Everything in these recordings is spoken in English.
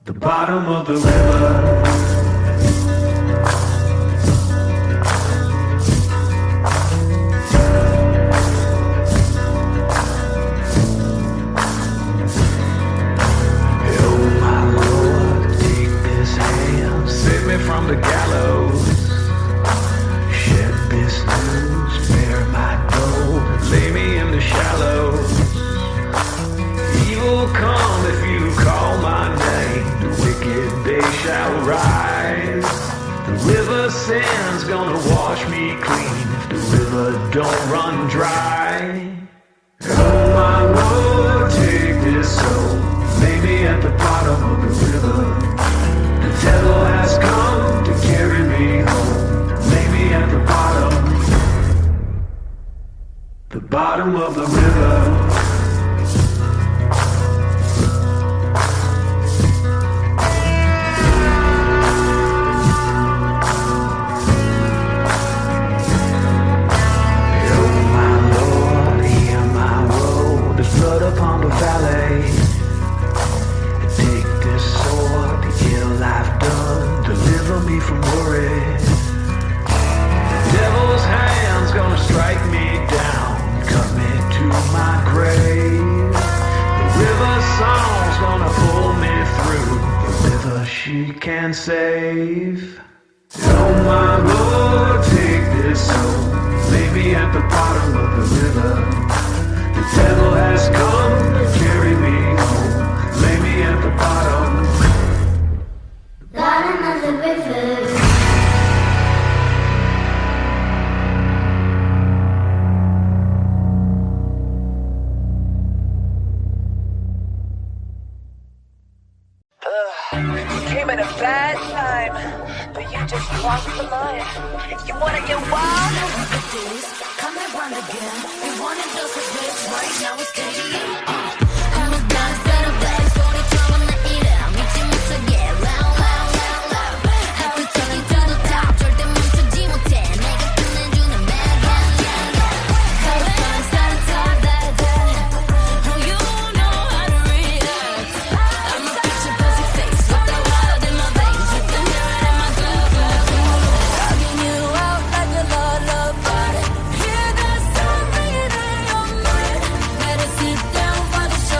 the bottom of the river. From the gallows, shed this news, bear my gold, lay me in the shallows. Evil come if you call my name, the wicked they shall rise. The river sand's gonna wash me clean if the river don't run dry. Oh my Lord, take this soul, lay me at the bottom of the river. The devil has come to carry me home, lay me at the bottom of the river. Upon the valley, take this sword, the ill I've done, deliver me from worry. The devil's hand's gonna strike me down, cut me to my grave. The river song's gonna pull me through, the river she can save. Oh my Lord, take this soul, lay me at the bottom of the river. The devil has come to carry me home, lay me at the bottom of the river. You came at a bad time, but you just crossed the line. You wanna get wild? Come and run again. We wanted those of this right now it's KDA. I'm a dance that a black story trouble na ira. 믿지 못하게 loud loud loud loud. Happy turning to the top. 절대 멈추지 못해. 내가 끝내주는 mad man yeah yeah. How the fun started top that day. Oh you know how to react. I'm a picture perfect face with the wild in my veins. You can hear it in my glove. Dragging you out like a lullaby. Hear the sound ringing in your mind. Better sit down for the show.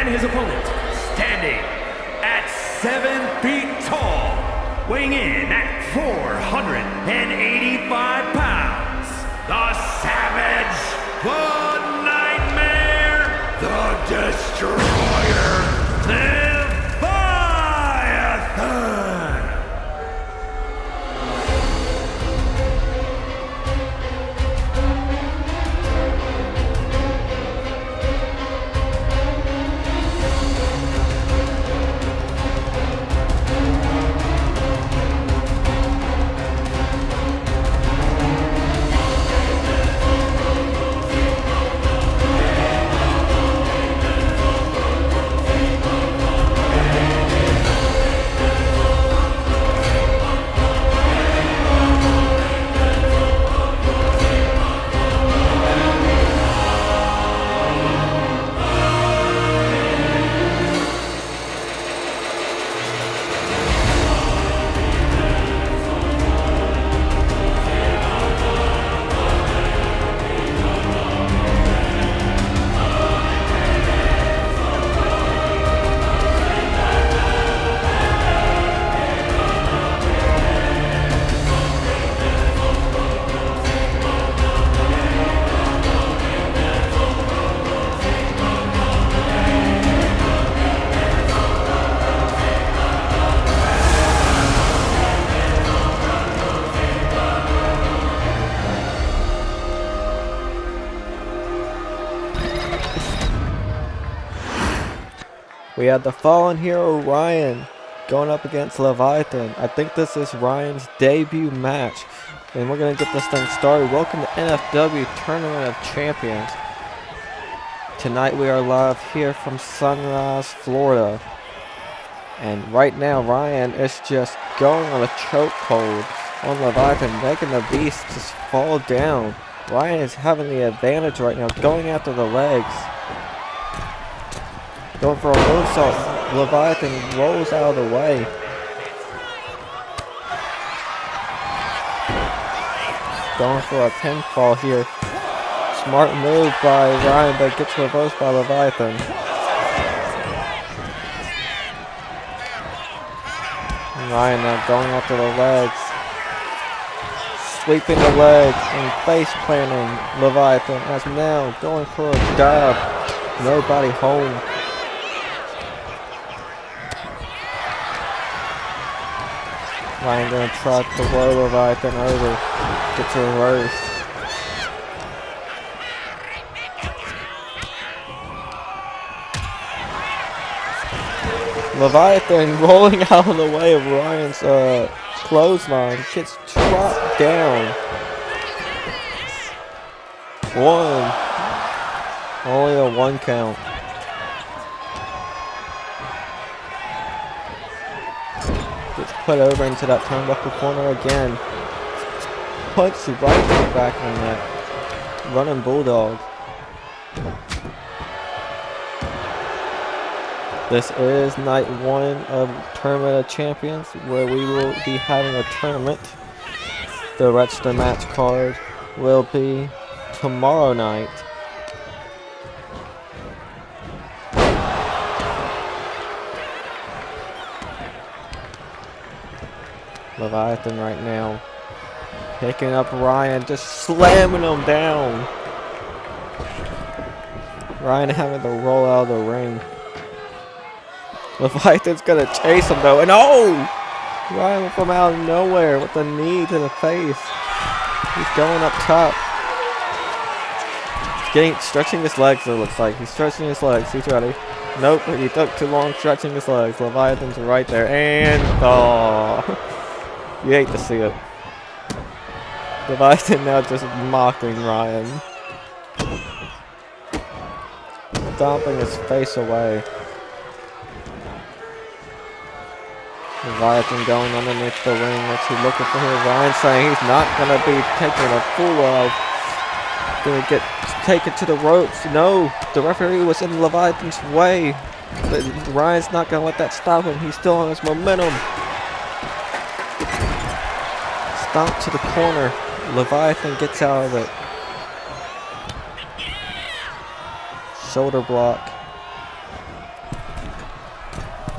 And his opponent, standing at 7 feet tall, weighing in at 485 pounds, the Savage, the Nightmare, the Destroyer, Leviathan! We had the fallen hero Ryan going up against Leviathan. I think this is Ryan's debut match, and we're going to get this thing started. Welcome to NFW Tournament of Champions. Tonight we are live here from Sunrise, Florida. And right now Ryan is just going on a chokehold on Leviathan, making the beast just fall down. Ryan is having the advantage right now, going after the legs. Going for a moonsault. Leviathan rolls out of the way. Going for a pinfall here. Smart move by Ryan, but gets reversed by Leviathan. And Ryan now going after the legs. Sweeping the legs and face planting Leviathan as now going for a dive. Nobody home. Ryan gonna try to roll Leviathan over. Gets reversed. Leviathan rolling out of the way of Ryan's clothesline. Gets dropped down. One. Only a 1 count. Gets put over into that turnbuckle corner again. Punch right to the back of the neck. Running Bulldog. This is night 1 of Tournament of Champions, where we will be having a tournament. The rest of the match card will be tomorrow night. Leviathan right now picking up Ryan, just slamming him down. Ryan having to roll out of the ring. Leviathan's gonna chase him though, and oh! Ryan from out of nowhere with a knee to the face. He's going up top. He's stretching his legs, it looks like. He's stretching his legs. He's ready. Nope, he took too long stretching his legs. Leviathan's right there, and oh! You hate to see it. Leviathan now just mocking Ryan. Stomping his face away. Leviathan going underneath the ring. What's he looking for here? Ryan saying he's not going to be taking a fool of. Going to get taken to the ropes. No, the referee was in Leviathan's way. But Ryan's not going to let that stop him. He's still on his momentum. Stomp to the corner. Leviathan gets out of it. Shoulder block.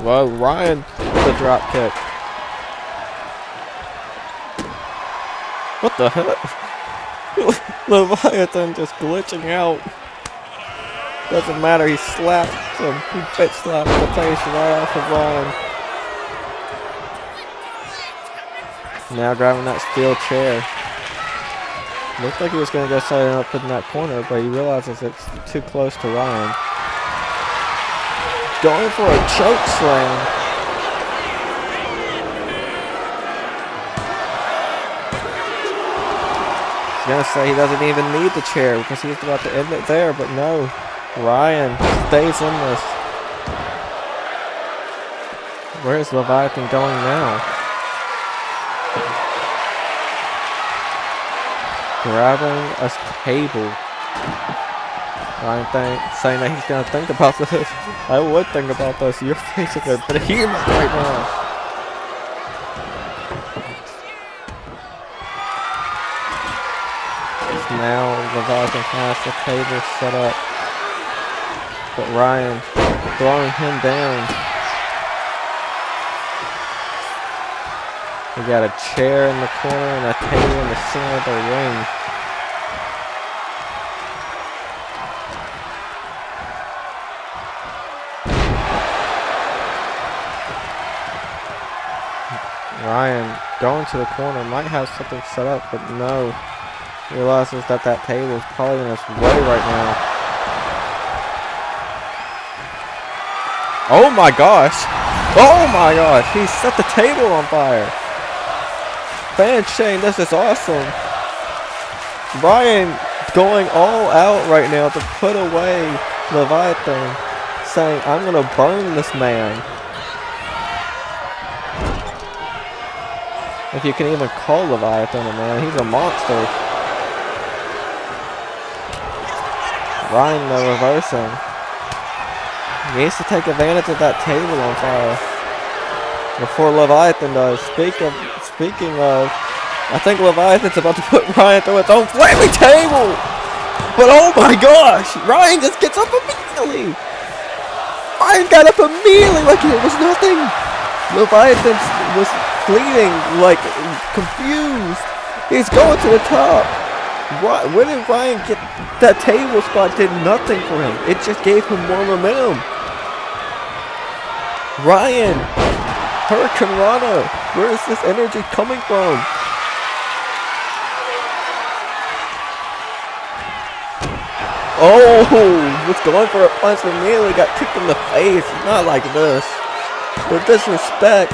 Whoa, Ryan, the drop kick. What the heck? Leviathan just glitching out. Doesn't matter, he slapped him. He bitch slapped the face right off of Ryan. Now grabbing that steel chair. Looked like he was going to go set it up in that corner, but he realizes it's too close to Ryan. Going for a choke slam. I was going to say he doesn't even need the chair because he's about to end it there, but no. Ryan stays in this. Where is Leviathan going now? Grabbing a table. Ryan saying that he's gonna think about this. I would think about this. You're facing a behemoth right now. Now Leviathan has the table set up. But Ryan throwing him down. We got a chair in the corner and a table in the center of the ring. Ryan going to the corner, might have something set up, but no. Realizes that that table is probably in his way right now. Oh my gosh! Oh my gosh! He set the table on fire! Fan Shane, this is awesome! Ryan going all out right now to put away Leviathan, saying, I'm gonna burn this man. If you can even call Leviathan a man, he's a monster. Ryan though reversing. He needs to take advantage of that table on fire before Leviathan does. Speaking of, I think Leviathan's about to put Ryan through its own flaming table. But oh my gosh, Ryan just gets up immediately. Ryan got up immediately like it was nothing. Leviathan was fleeting, like confused. He's going to the top. When did Ryan get that table spot? Did nothing for him. It just gave him more momentum. Ryan, Hurricane Rana, where is this energy coming from? Oh, was going for a punch and immediately got kicked in the face. Not like this. With disrespect.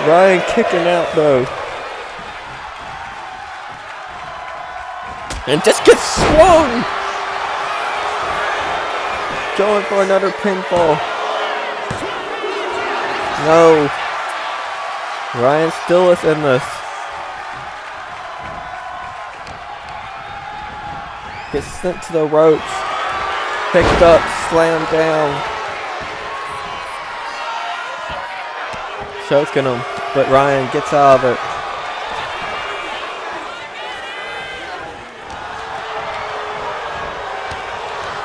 Ryan kicking out though. And just gets swung! Going for another pinfall. No. Ryan still is in this. Gets sent to the ropes. Picked up, slammed down. Choking him, but Ryan gets out of it.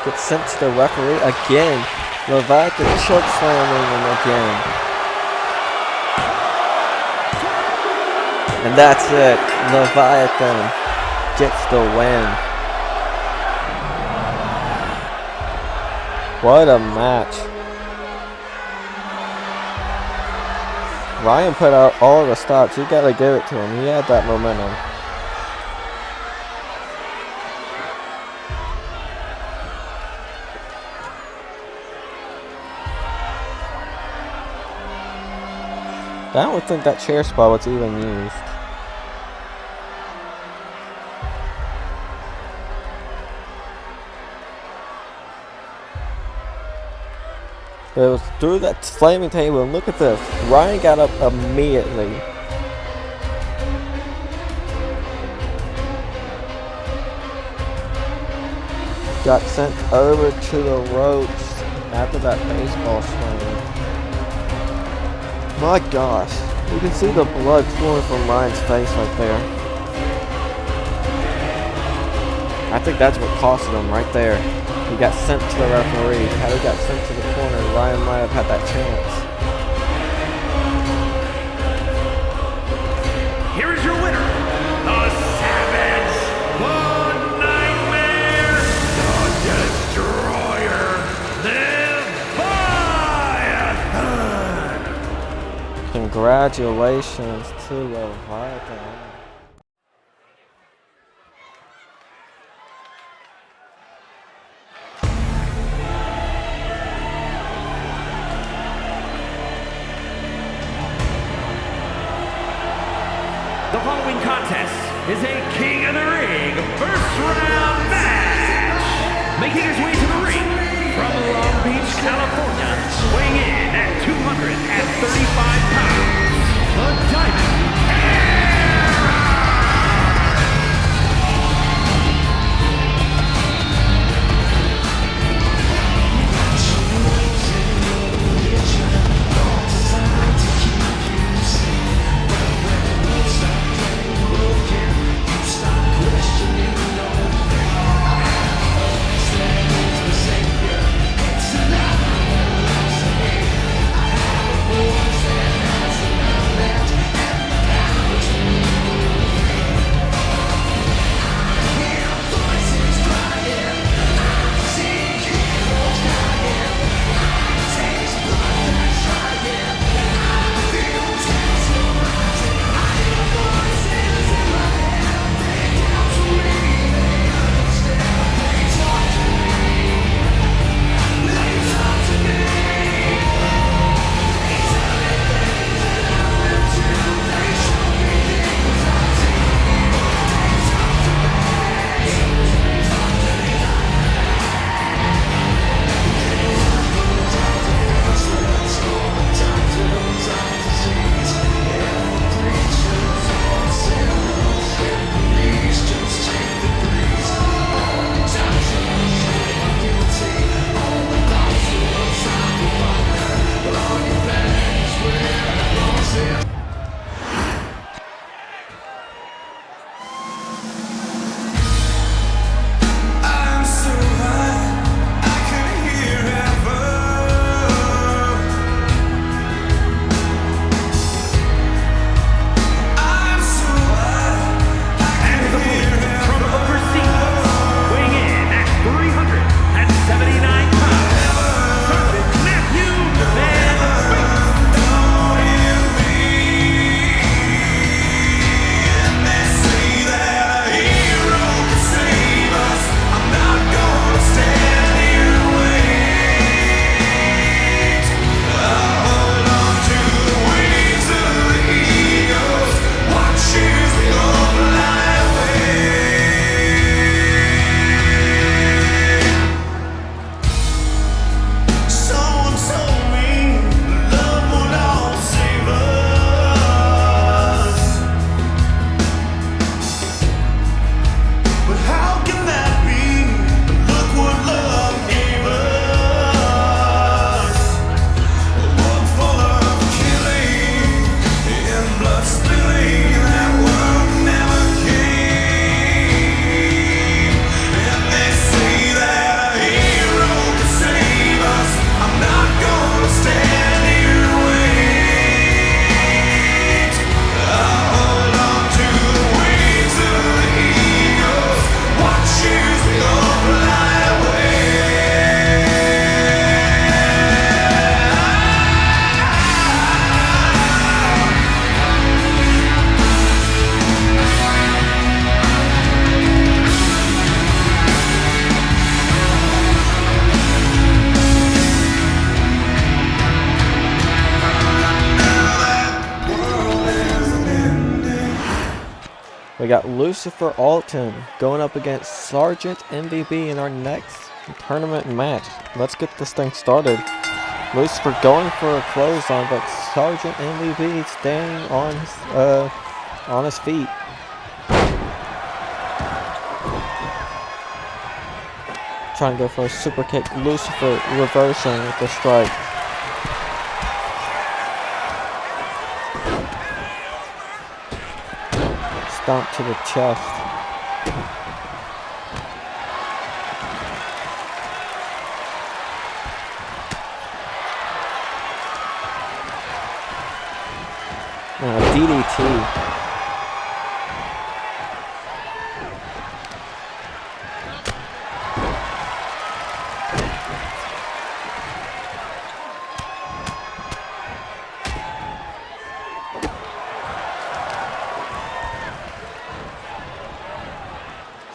Gets sent to the referee again. Leviathan choke slamming him again. And that's it. Leviathan gets the win. What a match. Ryan put out all the stops. You gotta give it to him. He had that momentum. I don't think that chair spot was even used. But it was through that flaming table, and look at this. Ryan got up immediately. Got sent over to the ropes after that baseball swing. My gosh, you can see the blood flowing from Ryan's face right there. I think that's what costed him right there. He got sent to the referee. Had he got sent to the corner, Ryan might have had that chance. Here is your winner, the Savage, the Nightmare, the Destroyer, Leviathan. Congratulations to Leviathan. The following contest is a King of the Ring first round match. Making his way to the ring from Long Beach, California, weighing in at 235 pounds, the Diamond We got Lucifer Alton going up against Sergeant MVP in our next tournament match. Let's get this thing started. Lucifer going for a clothesline, but Sergeant MVP staying on his feet. Trying to go for a super kick. Lucifer reversing with the strike. Stomp to the chest. DDT.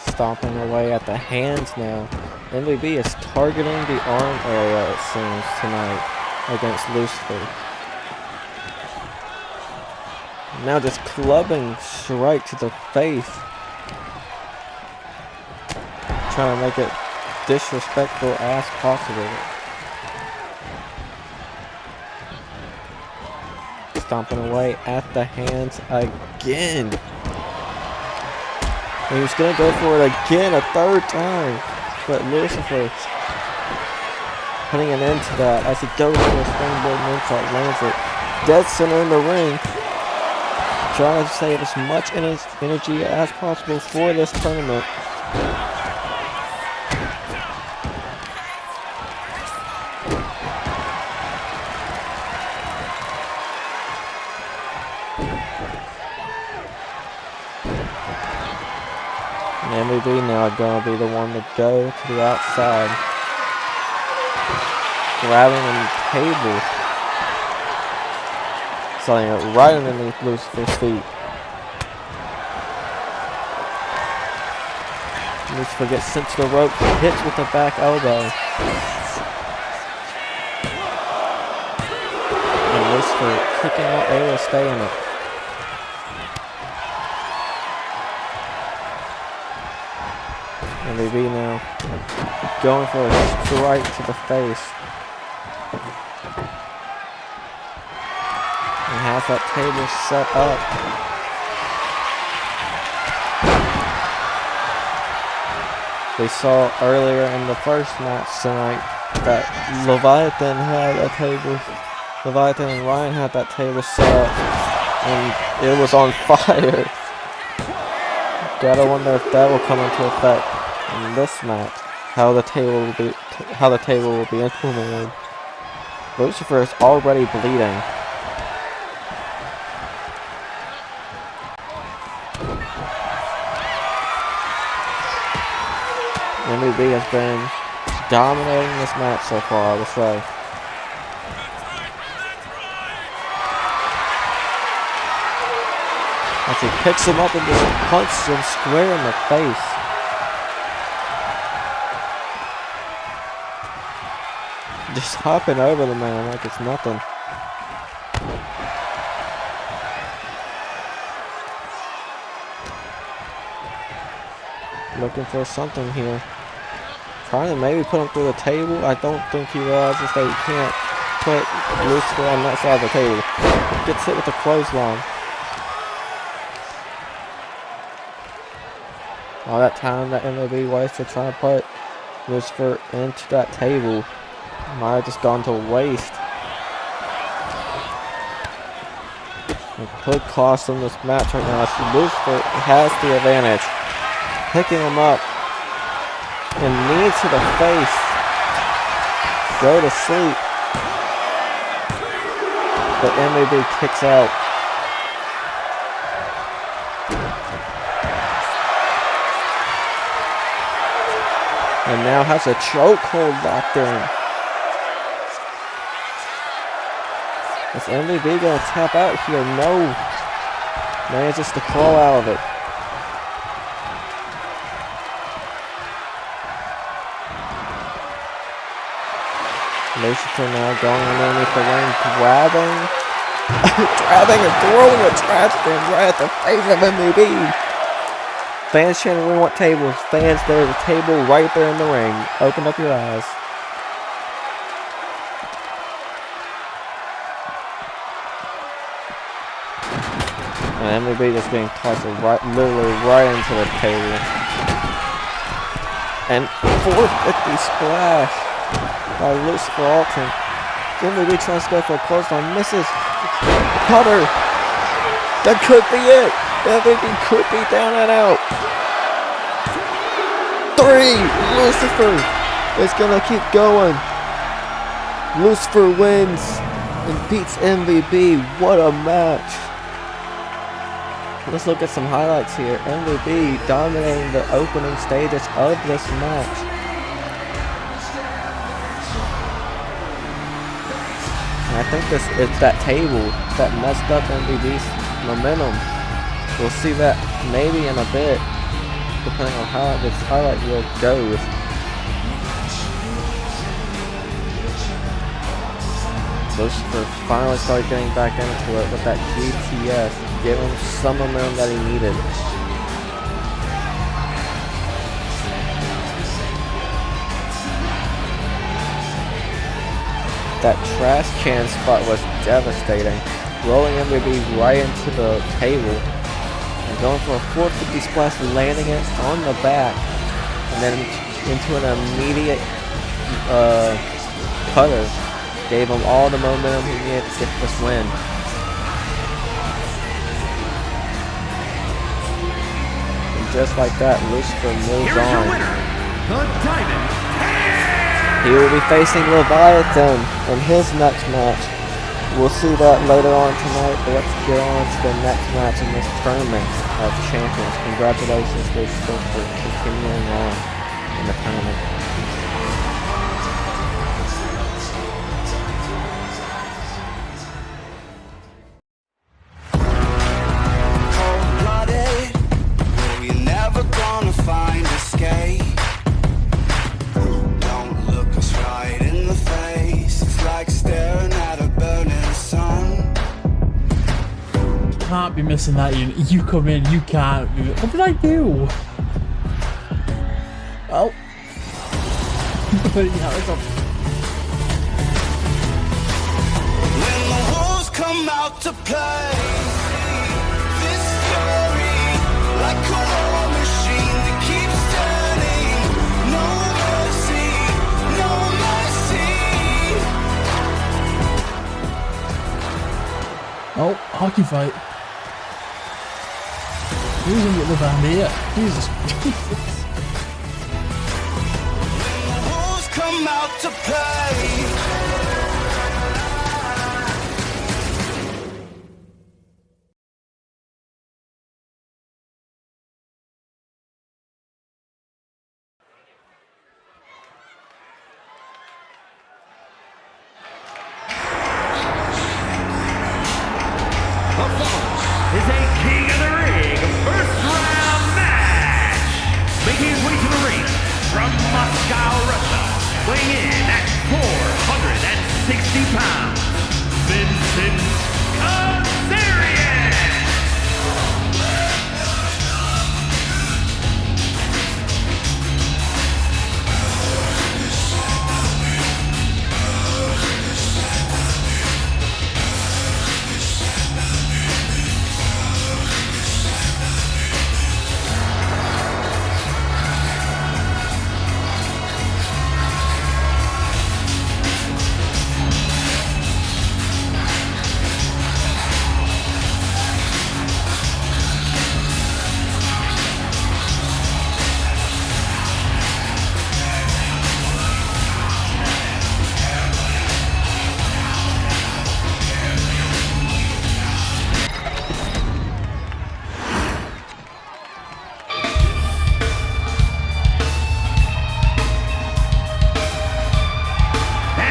Stomping away at the hands now. MVP is targeting the arm area, it seems, tonight against Lucifer. Now just clubbing straight to the face. Trying to make it disrespectful as possible. Stomping away at the hands again. And he's going to go for it again a third time. But Lucifer putting an end to that as he goes for a springboard moonsault, lands it dead center in the ring. Trying to save as much energy as possible for this tournament. And MVP now going to be the one to go to the outside. Grabbing the table. Setting it right underneath Lucifer's feet. Lucifer gets sent to the rope, hits with the back elbow. And Lucifer kicking out, able to stay in it. MVP now going for a strike to the face. And has that table set up. We saw earlier in the first match tonight that Leviathan had a table. Leviathan and Ryan had that table set up, and it was on fire. Gotta wonder if that will come into effect in this match. How the table will be implemented. Lucifer is already bleeding. MVP has been dominating this match so far, I would say. As he picks him up and just punches him square in the face. Just hopping over the man like it's nothing. Looking for something here. Trying to maybe put him through the table. I don't think he realizes that he can't put Lucifer on that side of the table. Gets hit with the clothesline. All that time that MVP wasted trying to put Lucifer into that table might have just gone to waste. It could cost him this match right now. So Lucifer has the advantage. Picking him up. And knee to the face. Go to sleep. But MVP kicks out. And now has a chokehold locked in. Is MVP gonna tap out here? No. Manages to crawl out of it. Lucifer now going underneath the ring, grabbing and throwing a trash can right at the face of MVP. Fans chanting, we want tables. Fans, there's a table right there in the ring. Open up your eyes. And MVP just being tossed literally right into the table. And 450 splash by Lucifer Alton. MVP tries to go for a clothesline, misses. Cutter. That could be it. MVP could be down and out. 3. Lucifer is gonna keep going. Lucifer wins and beats MVP. What a match. Let's look at some highlights here. MVP dominating the opening stages of this match. And I think this is that table that messed up MVP's momentum. We'll see that maybe in a bit, depending on how this highlight reel goes. Lucifer finally started getting back into it with that GTS, giving him some momentum that he needed. That trash can spot was devastating, rolling MVP right into the table and going for a 450 splash, landing it on the back, and then into an immediate cutter. Gave him all the momentum he needed to get this win. And just like that, Lucifer moves Here's your on. winner, the Diamond. He will be facing Leviathan in his next match. We'll see that later on tonight, but let's get on to the next match in this tournament of champions. Congratulations, Lucifer, for continuing on in the tournament. Can't be missing that unit. You come in, you can't. What did I do? Oh. Yeah, it's up. When the wolves come out to play, this story, like a war machine that keeps turning. No mercy, no mercy. Oh, hockey fight. Who's in the van here? Jesus. The wolves come out to play. Is a King of the Ring first round match. Making his way to the ring from Moscow, Russia, weighing in at 460 pounds, Vincent Kazarian.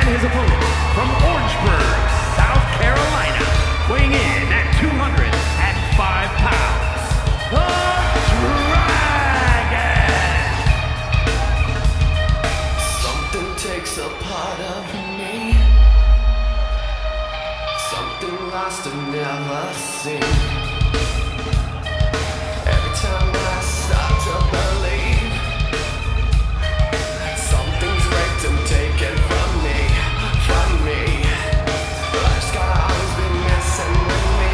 His opponent from Orangeburg, South Carolina, weighing in at 205 pounds, the Dragon! Something takes a part of me, something lost and never seen. Every time I start to believe, something's raped and taken from me. Life's got always been messing with me.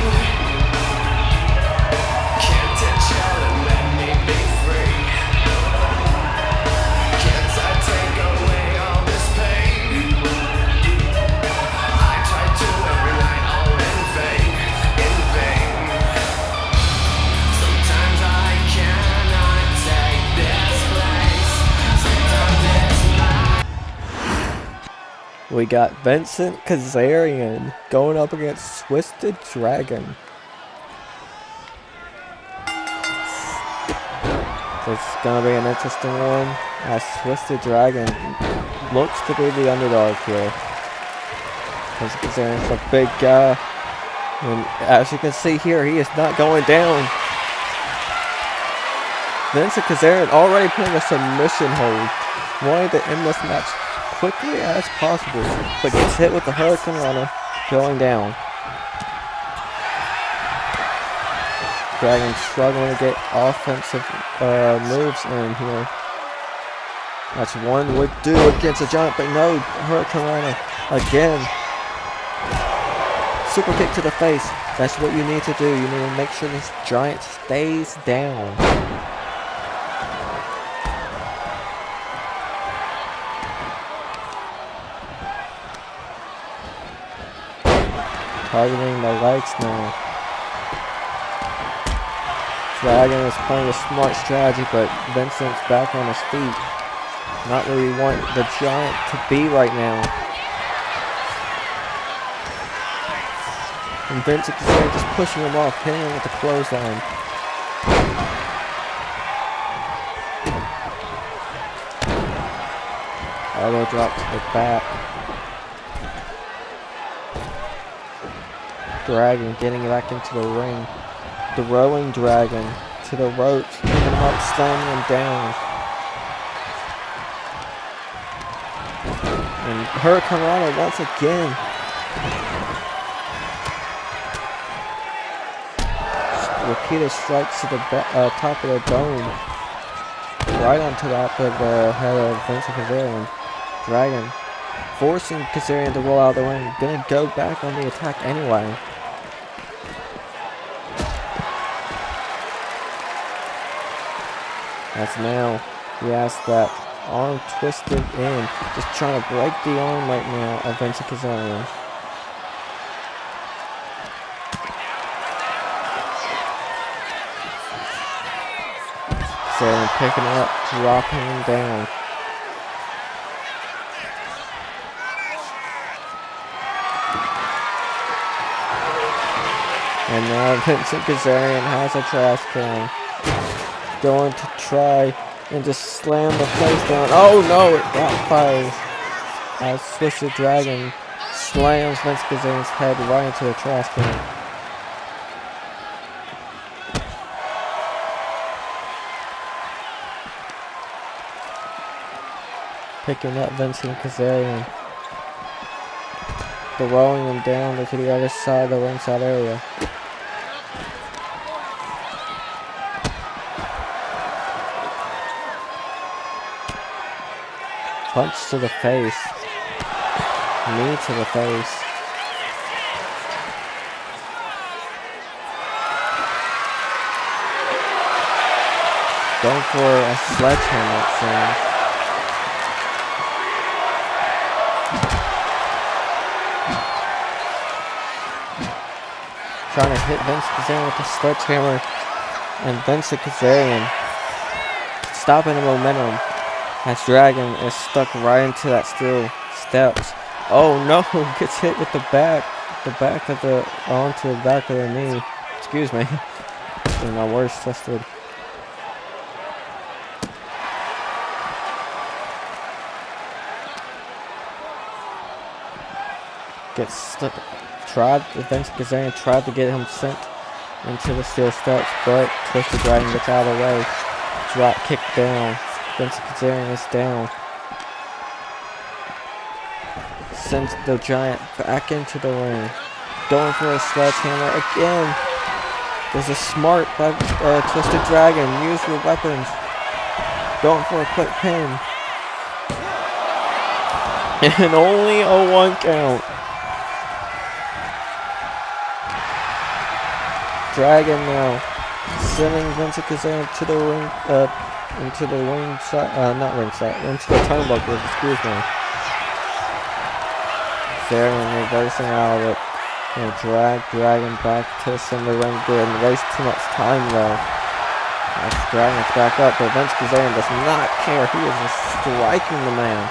Can't touch out and let me be free. Can't I take away all this pain? I try to every night, all in vain, in vain. Sometimes I cannot take this place. Sometimes it's not. We got Vincent Kazarian going up against Twisted Dragon. It's gonna be an interesting one as Twisted Dragon looks to be the underdog here. Vincent Kazarian's a big guy, and as you can see here, he is not going down. Vincent Kazarian already putting a submission hold, wanting to end this match quickly as possible, but gets hit with the Hurricane Runner, going down. Dragon struggling to get offensive moves in here. That's one would do against a giant, but no, Hurricane Runner again. Super kick to the face. That's what you need to do. You need to make sure this giant stays down. Targeting the legs now. Dragon is playing a smart strategy, but Vincent's back on his feet. Not where you want the giant to be right now. And Vincent is just pushing him off, hitting him with the clothesline. Elbow drop to the back. Dragon getting back into the ring. Throwing Dragon to the ropes, picking him up, slamming him down. And Hurricane Runner once again. Repeated strikes to the top of the dome. Right onto the top of the head of Vincent Kazarian. Dragon forcing Kazarian to roll out of the ring. Gonna go back on the attack anyway. As now he has that arm twisted in, just trying to break the arm right now of Vincent Kazarian. Kazarian picking up, dropping him down. And now Vincent Kazarian has a trash can. Going to try and just slam the face down. Oh no, it backfires. As Twisted Dragon slams Vince Kazarian's head right into the trash can. Picking up Vincent Kazarian. Throwing him down to the other side of the ringside area. Punch to the face. Knee to the face. Going for a sledgehammer, it seems. Trying to hit Vince Kazarian with the sledgehammer. And Vincent Kazarian stopping the momentum. As Dragon is stuck right into that steel steps. Oh no, gets hit with the back of the, onto the back of the knee. Excuse me. Getting my words twisted. Gets stuck. Vince Kazarian tried to get him sent into the steel steps, but Twisted Dragon gets out of the way. Drop kick down. Vince Kazarian is down. Sends the giant back into the ring. Going for a sledgehammer again. There's a smart by Twisted Dragon. Use your weapons. Going for a quick pin. And only a 1 count. Dragon now sending Vincent Kazarian to the ring, into the ringside, not ringside, into the turnbuckles, excuse me. Kazarian reversing out of it. And drag Dragon back to the center ring. Didn't waste too much time though. As Dragon's back up, but Vince Kazarian does not care. He is just striking the man.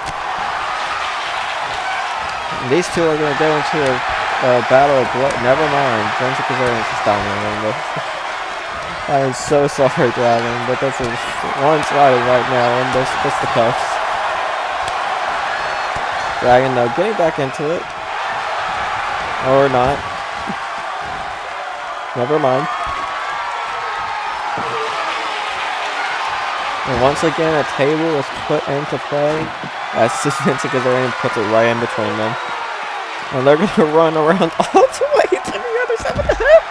And these two are going to go into a battle of blood. Never mind. Vince Kazarian is just dominating this. I am so sorry, Dragon, but this is one-sided right now in this fisticuffs. Dragon, though, getting back into it. Or not. Never mind. And once again, a table is put into play as Vince Kazarian puts it right in between them. And they're going to run around all the way to the other side. What the heck?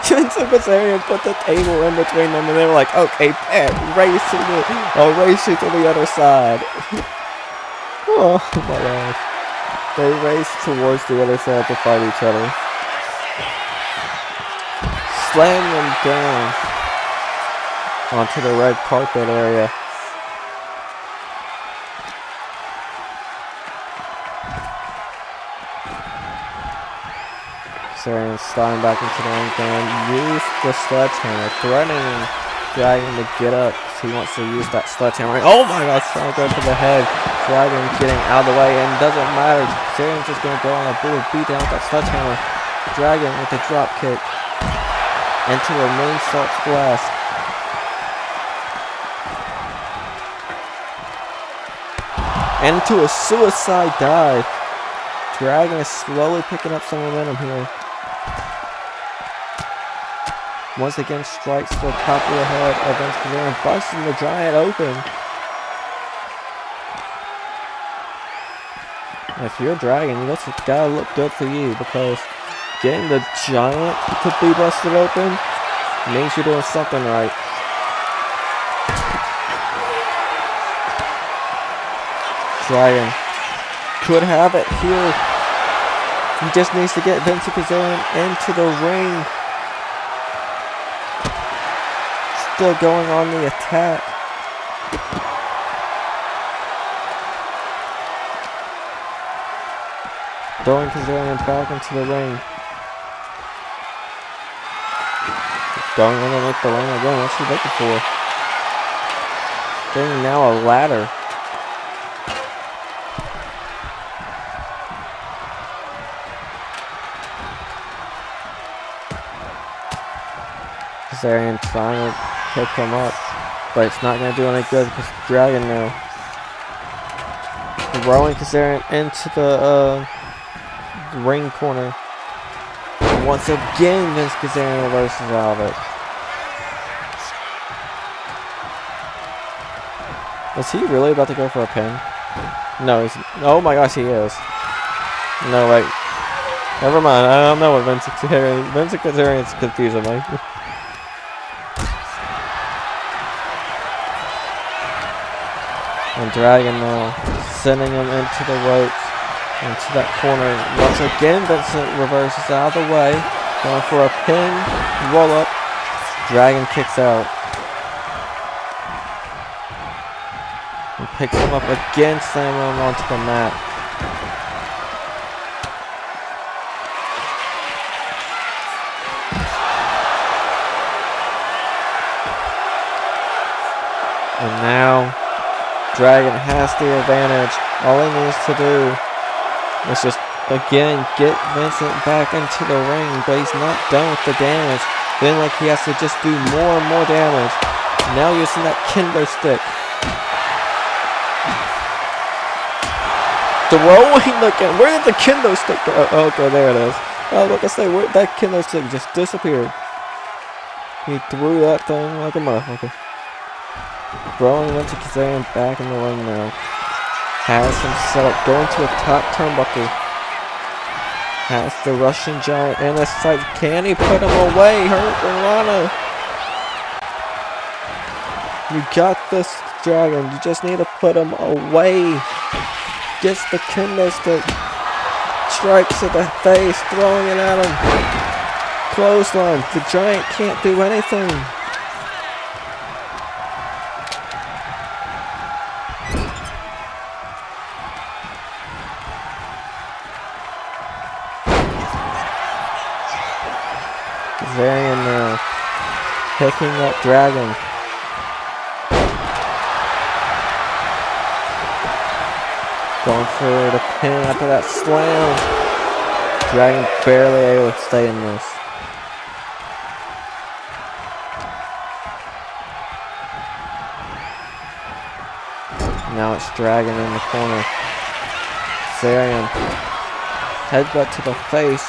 Vince Kazarian put the table in between them, and they were like, okay, bet, I'll race you to the other side. Oh my gosh. They race towards the other side to fight each other. Slam them down onto the red carpet area. Kazarian sliding back into the ring and use the sledgehammer, threatening Dragon to get up because he wants to use that sledgehammer. Oh my god, trying to go for the head. Dragon getting out of the way, and doesn't matter. Kazarian's just going to go on a brutal beat down with that sledgehammer. Dragon with a drop kick into a moonsault splash. And into a suicide dive. Dragon is slowly picking up some momentum here. Once again, strikes to the top of the head of Vince Kazarian, busting the Giant open. If you're Dragon, this has gotta look good for you, because getting the Giant to be busted open means you're doing something right. Dragon could have it here. He just needs to get Vince Kazarian into the ring. Still going on the attack. Throwing Kazarian back into the ring. Going underneath the ring again. What's he looking for? Getting now a ladder. Kazarian trying to pick him up, but it's not going to do any good because Dragon now throwing Kazarian into the ring corner. And once again, Vince Kazarian reverses out of it. Is he really about to go for a pin? No, he's. Oh my gosh, he is. No, wait. Never mind. I don't know what Vince Kazarian's confusing me. And Dragon now sending him into the ropes, into that corner. Once again, Vincent reverses out of the way, going for a pin, roll up. Dragon kicks out. And picks him up again, slamming him onto the mat. And now Dragon has the advantage. All he needs to do is just, again, get Vincent back into the ring, but he's not done with the damage. Then, like, he has to just do more and more damage. Now using that kendo stick. Throwing the kendo. Where did the kendo stick go? Oh, okay, there it is. Oh, like I say, that kendo stick just disappeared. He threw that thing like a motherfucker. Throwing Vince Kazarian back in the ring now. Has him set up, going to a top turnbuckle. Has the Russian Giant in his sight. Can he put him away? Hurricane. You got this, Dragon. You just need to put him away. Gets the kendo stick. Strikes to the face, throwing it at him. Clothesline. The Giant can't do anything. Kazarian now picking up Dragon. Going for the pin after that slam. Dragon barely able to stay in this. Now it's Dragon in the corner. Zarian. Headbutt to the face.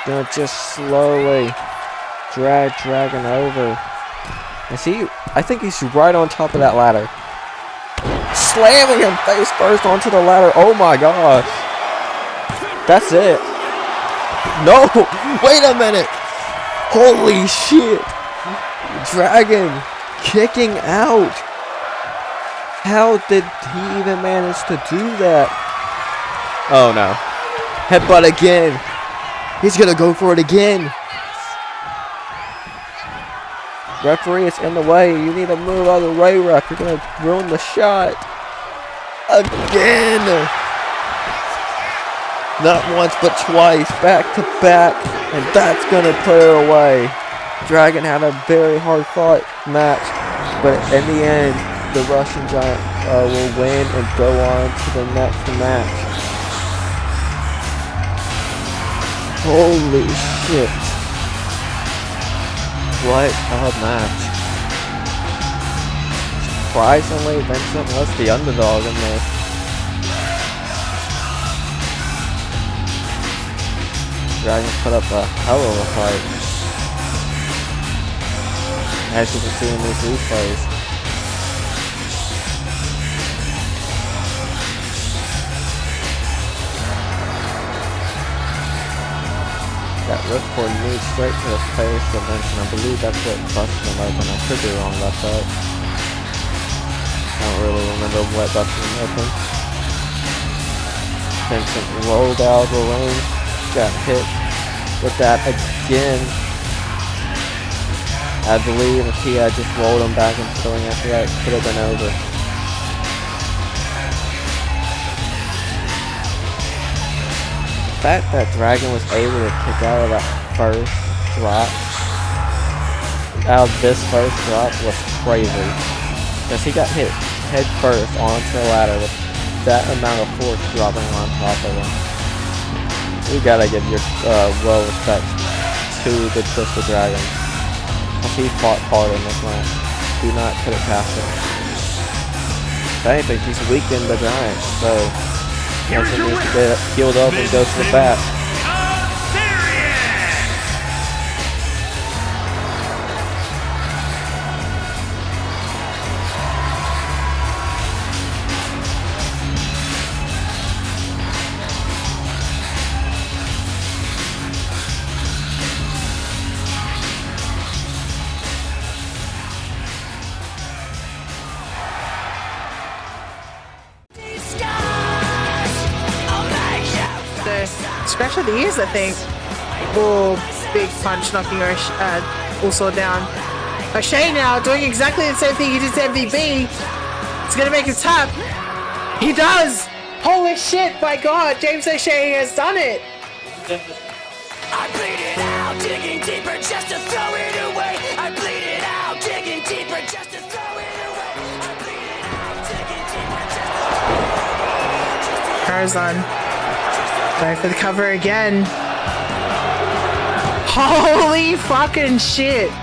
Gonna just slowly drag Dragon over. Is he? I think he's right on top of that ladder. Slamming him face first onto the ladder. Oh my gosh. That's it. No! Wait a minute! Holy shit! Dragon kicking out. How did he even manage to do that? Oh no. Headbutt again. He's gonna go for it again. Referee, it's in the way. You need to move out of the way, ref. You're gonna ruin the shot. Again. Not once, but twice. Back to back. And that's gonna put it away. Dragon had a very hard fought match. But in the end, the Russian Giant will win and go on to the next match. Holy shit. What a match. Surprisingly, Vincent was the underdog in this. Dragon put up a hell of a fight. As you can see in these replays. That ripcord knee straight to the face of Vincent. I believe that's what busted him open. I could be wrong about that. I don't really remember what busted him open. Vincent rolled out of the ring. Got hit with that again. I believe if he had just rolled him back into the ring after that, it could have been over. The fact that Dragon was able to kick out of that first drop, out of this first drop, was crazy. Because he got hit head first onto the ladder with that amount of force dropping on top of him. You gotta give your well respect to the Twisted Dragon. He fought hard in this match. Do not put it past him. If anything, he's weakened the Giant, so Vincent needs to get healed up and go to the bat. Scratch of the ears, I think. Oh, big punch knocking also down. O'Shea now doing exactly the same thing he did to MVP. It's gonna make him tap. He does! Holy shit, my god, James O'Shea has done it! I bleed it out, digging deeper just to throw it away. I bleed it out, digging deeper just to throw it away. I bleed it out, digging deeper just to Tarzan. Going for the cover again. Holy fucking shit. I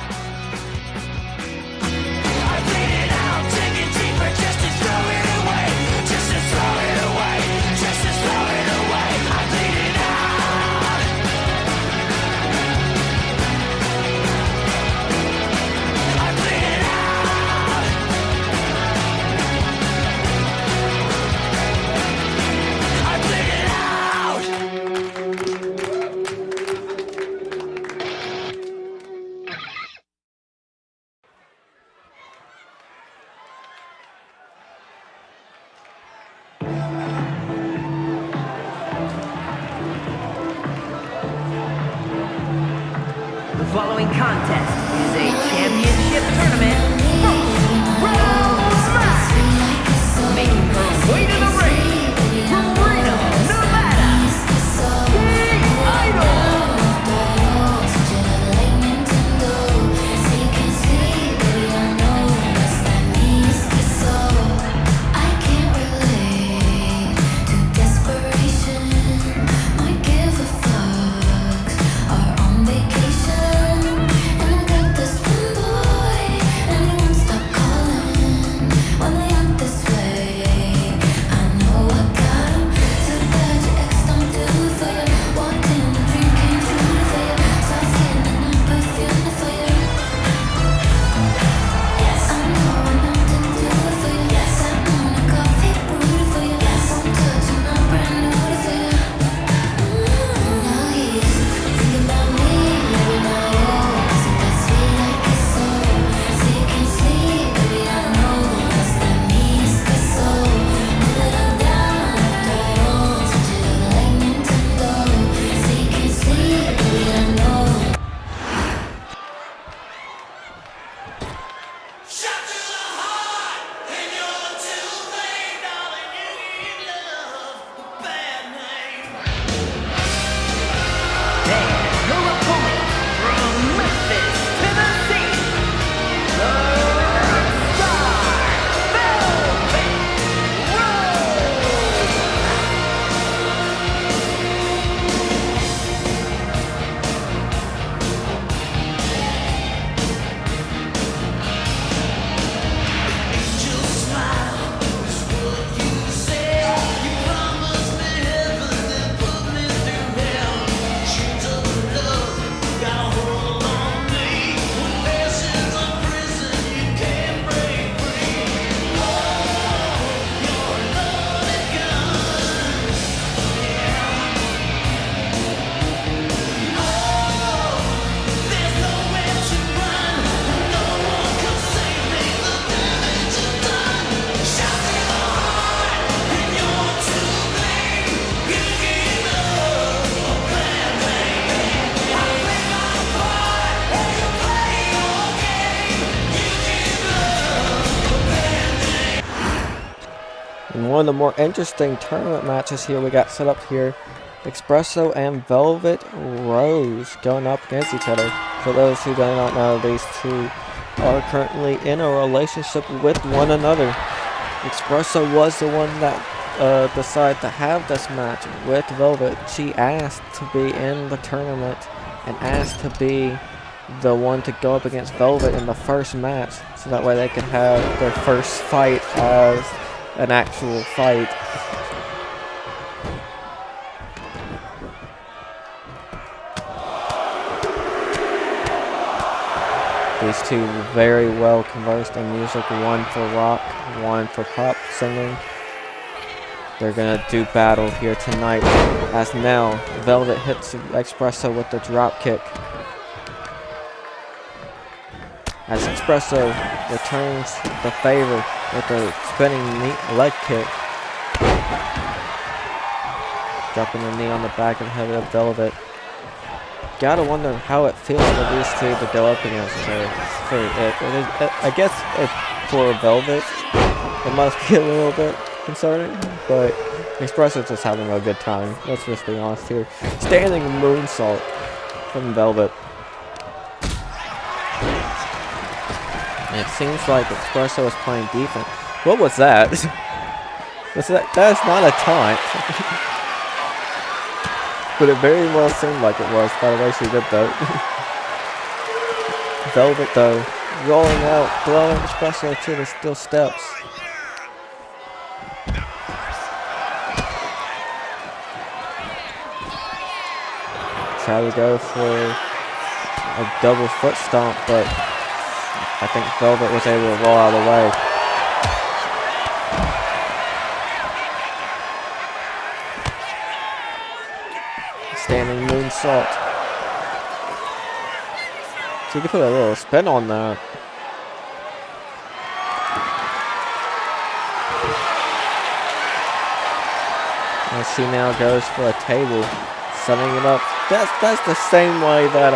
bleed it out, digging deeper just to throw it away. Just to throw it away. Just to throw it away. I bleed it out. I bleed it out. I bleed it out. The following contest is a championship tournament Rose Match. Making her way to the ring from Reno, Nevada, King Idol. Vacation, and I got this one boy, and And one of the more interesting tournament matches here we got set up here. Espresso and Velvet Rose going up against each other. For those who do not know, these two are currently in a relationship with one another. Espresso was the one that decided to have this match with Velvet. She asked to be in the tournament and asked to be the one to go up against Velvet in the first match, so that way they could have their first fight as an actual fight. These two very well conversed in music, one for rock, one for pop singing. They're gonna do battle here tonight, as now Velvet hits Espresso with the drop kick. As Espresso returns the favor with a spinning knee leg kick. Dropping the knee on the back of the head of Velvet. Gotta wonder how it feels for these two to go up against her. I guess for Velvet, it must be a little bit concerning, but Espresso's just having a good time. Let's just be honest here. Standing moonsault from Velvet. And it seems like Espresso is playing defense. What was that? That is not a taunt. But it very well seemed like it was by the way she did though. Velvet though, rolling out, throwing Espresso to the steel steps. Try to go for a double foot stomp, but I think Velvet was able to roll out of the way. Standing moonsault. So you can put a little spin on that. And she now goes for a table, setting it up. That's the same way that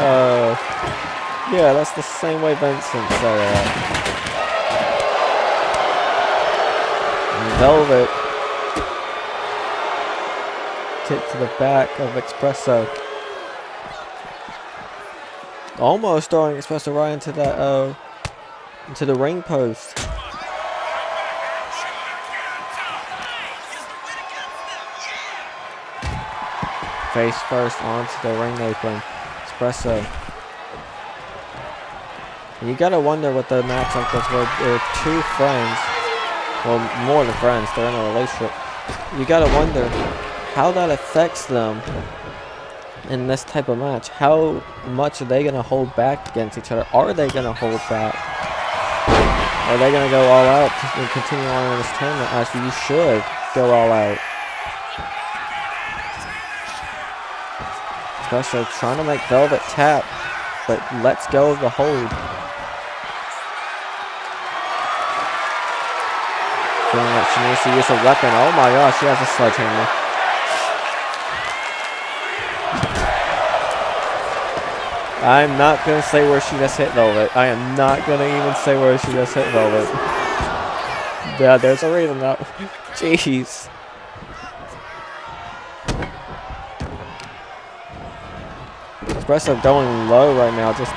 yeah, that's the same way Vincent set it up. And Velvet kick to the back of Espresso. Almost throwing Espresso right into that into the ring post. Face first onto the ring apron. Espresso. And you gotta wonder what the match like this where they're two friends. Well, more than friends, they're in a relationship. You gotta wonder how that affects them in this type of match. How much are they going to hold back against each other? Are they going to hold back? Are they going to go all out and continue on in this tournament as you should go all out? Especially trying to make Velvet tap, but lets go of the hold. Feeling like she needs to use a weapon. Oh my gosh, she has a sledgehammer. I'm not going to say where she just hit Velvet. I am not going to even say where she just hit Velvet. Yeah, there's a reason though. Jeez. Espresso going low right now, just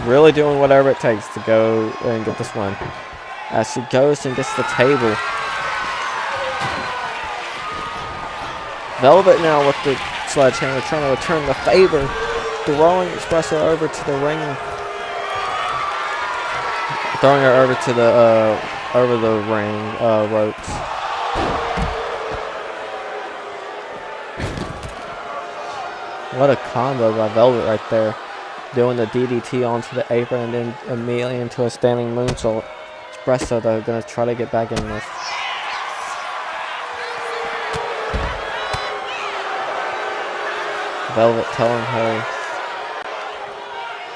really doing whatever it takes to go and get this win. As she goes and gets the table. Velvet now with the sledgehammer trying to return the favor. Throwing Espresso over to the ring. Throwing her over to the ring ropes. What a combo by Velvet right there. Doing the DDT onto the apron and then immediately into a standing moonsault. Espresso though gonna try to get back in this. Velvet telling her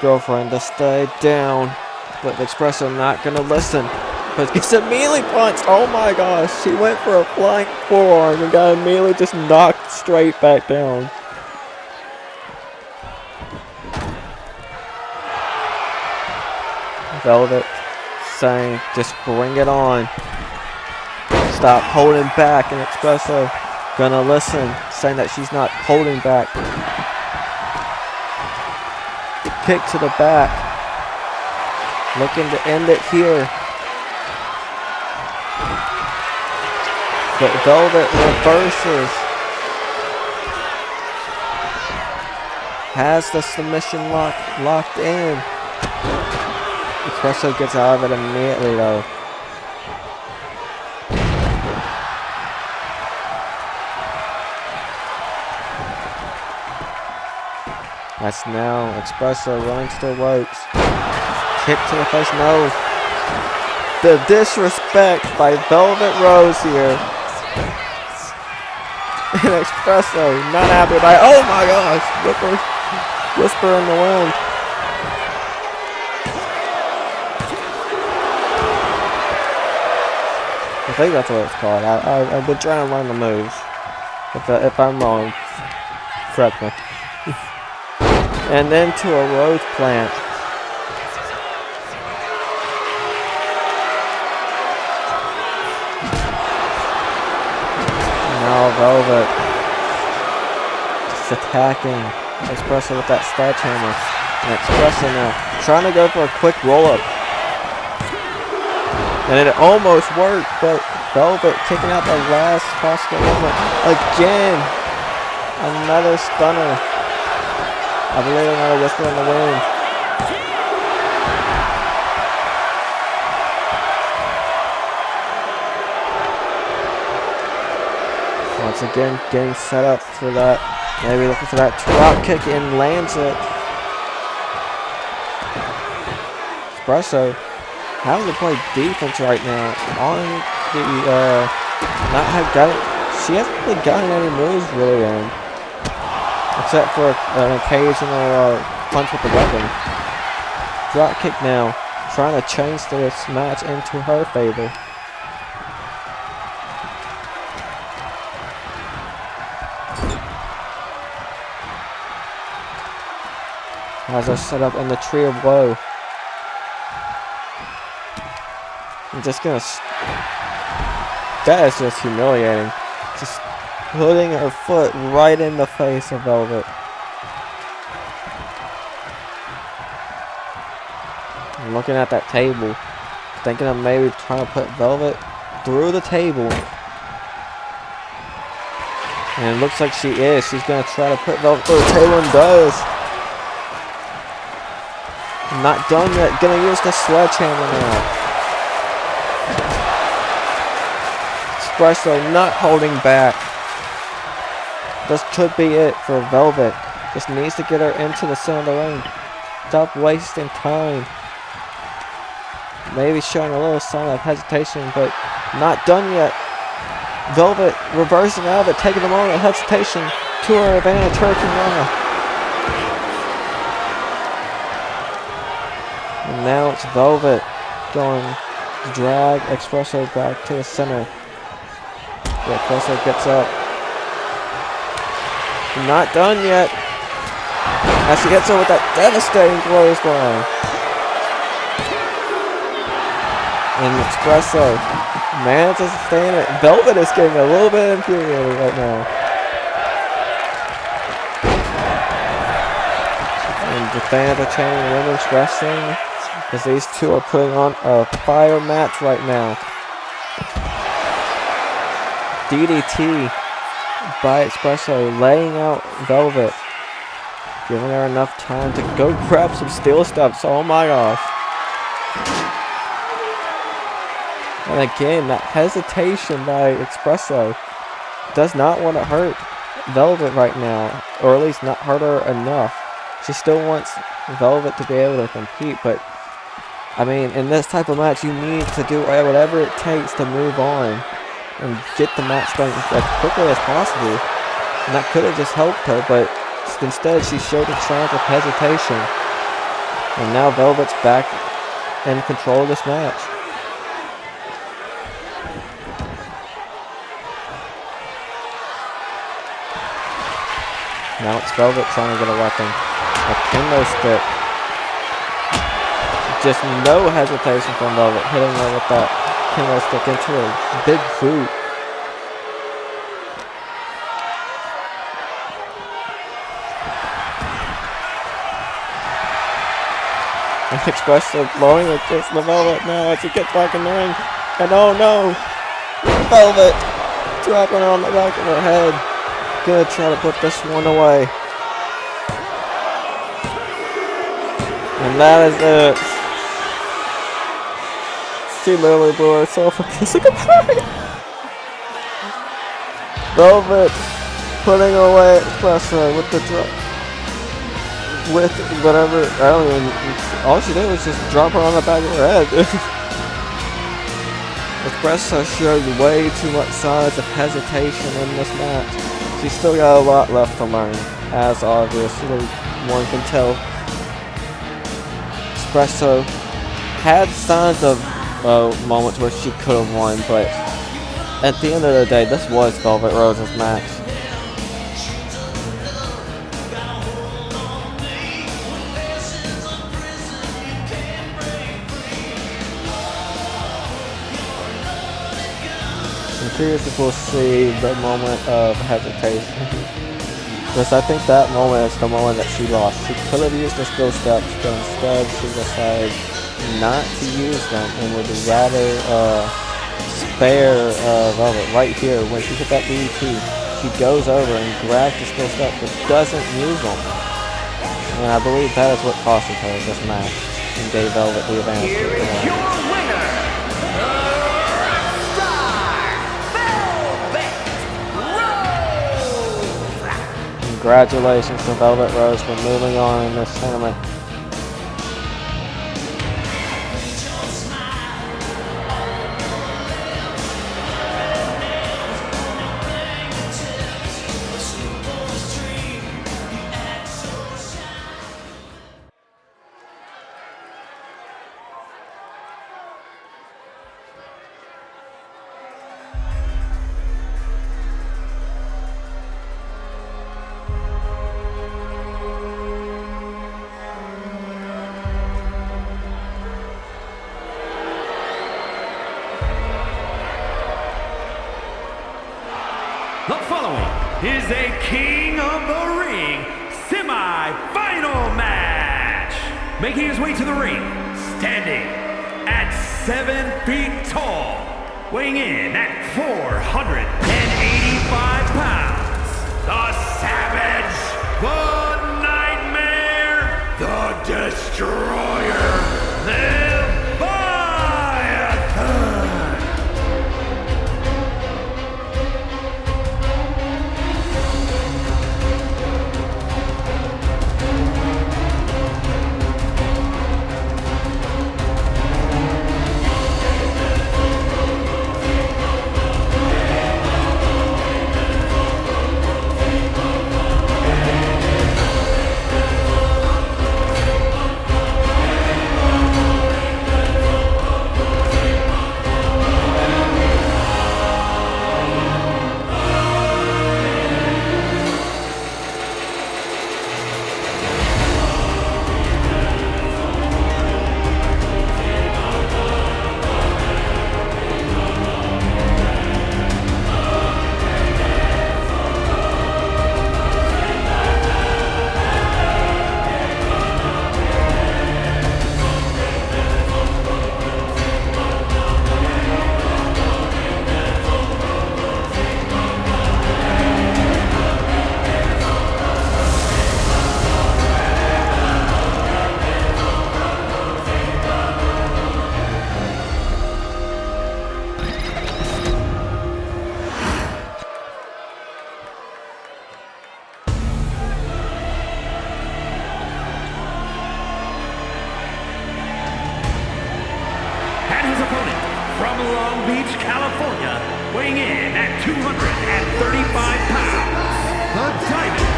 girlfriend to stay down, but Espresso not gonna listen. But gets immediately punched. Oh my gosh, she went for a flying forearm and got immediately just knocked straight back down. Velvet saying, just bring it on. Stop holding back, and Espresso gonna listen, saying that she's not holding back. Kick to the back. Looking to end it here. But Velvet reverses. Has the submission locked in. Espresso gets out of it immediately though. That's now Espresso running to the ropes. Kick to the face, no. The disrespect by Velvet Rose here. And Espresso not happy by, oh my gosh, whisper in the wind. I think that's what it's called. I've been trying to learn the moves. If I'm wrong, correct me. And then to a rose plant. Now Velvet just attacking Espresso with that sledgehammer. And Espresso now trying to go for a quick roll-up. And it almost worked, but Velvet kicking out the last possible moment. Again, another stunner. I believe another whisper in the wind. Once again, getting set up for that. Maybe looking for that drop kick and lands it. Espresso having to play defense right now on the she hasn't really gotten any moves really in. Except for an occasional punch with the weapon. Drop kick now, trying to change this match into her favor. As they're set up in the Tree of Woe. I'm just gonna. That is just humiliating. Just putting her foot right in the face of Velvet. Looking at that table, thinking of maybe trying to put Velvet through the table. And it looks like she is. She's going to try to put Velvet through the table and does. Not done yet. Going to use the sledgehammer now. Espresso not holding back. This could be it for Velvet. Just needs to get her into the center of the ring. Stop wasting time. Maybe showing a little sign of hesitation, but not done yet. Velvet reversing out of it, taking the moment of hesitation to her advantage, Hurricane Rana. And now it's Velvet going to drag Espresso back to the center. Yeah, Espresso gets up. Not done yet. As she hits her with that devastating clothesline. And Espresso manages to stay in it. Velvet is getting a little bit infuriated right now. And the fans are chanting women's wrestling as these two are putting on a fire match right now. DDT by Espresso, laying out Velvet, giving her enough time to go grab some steel steps. Oh my gosh. And again, that hesitation by Espresso does not want to hurt Velvet right now, or at least not hurt her enough. She still wants Velvet to be able to compete, but I mean, in this type of match, you need to do whatever it takes to move on and get the match done as quickly as possible. And that could have just helped her, but instead she showed a sign of hesitation. And now Velvet's back in control of this match. Now it's Velvet trying to get a weapon. A kendo stick. Just no hesitation from Velvet, hitting her with that kendo stick into a big boot. Espresso blowing against the Velvet now as he gets back in the ring. And oh no! Velvet dropping her on the back of her head. Gonna try to put this one away. And that is it. She literally blew herself a kiss of goodbye. Velvet putting away Espresso with the drop. With whatever, I don't even, all she did was just drop her on the back of her head. Espresso showed way too much signs of hesitation in this match. She's still got a lot left to learn, as obviously one can tell. Espresso had signs of moments where she could have won, but at the end of the day, this was Velvet Rose's match. I'm curious if we'll see the moment of hesitation. Because I think that moment is the moment that she lost. She could have used the skill steps, but instead she decided not to use them and would rather spare Velvet right here. When she hit that DDT, she goes over and grabs the skill steps but doesn't use them. And I believe that is what costed her this match and gave Velvet the advantage. Here is your winner, Congratulations to Velvet Rose for moving on in this tournament. The following is a King of the Ring semi-final match. Making his way to the ring, standing at 7 feet tall, weighing in at 485 pounds, the Savage, the Nightmare, the Destroyer, Leviathan. From Long Beach, California, weighing in at 235 pounds, the Diamond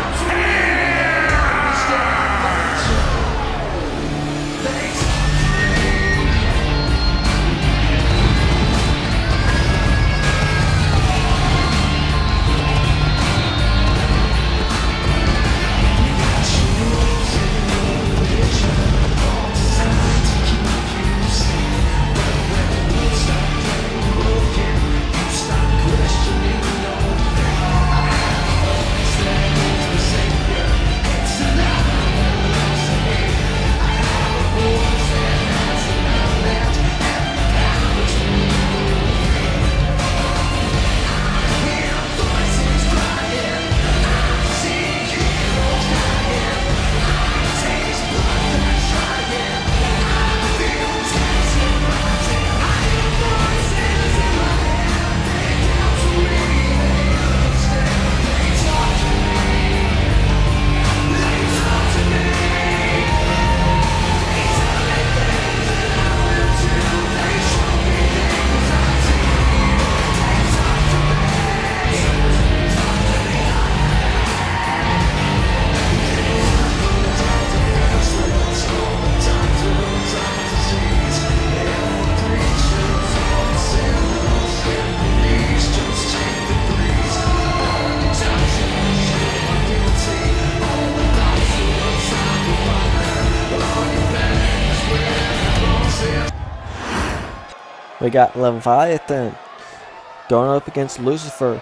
We got Leviathan going up against Lucifer.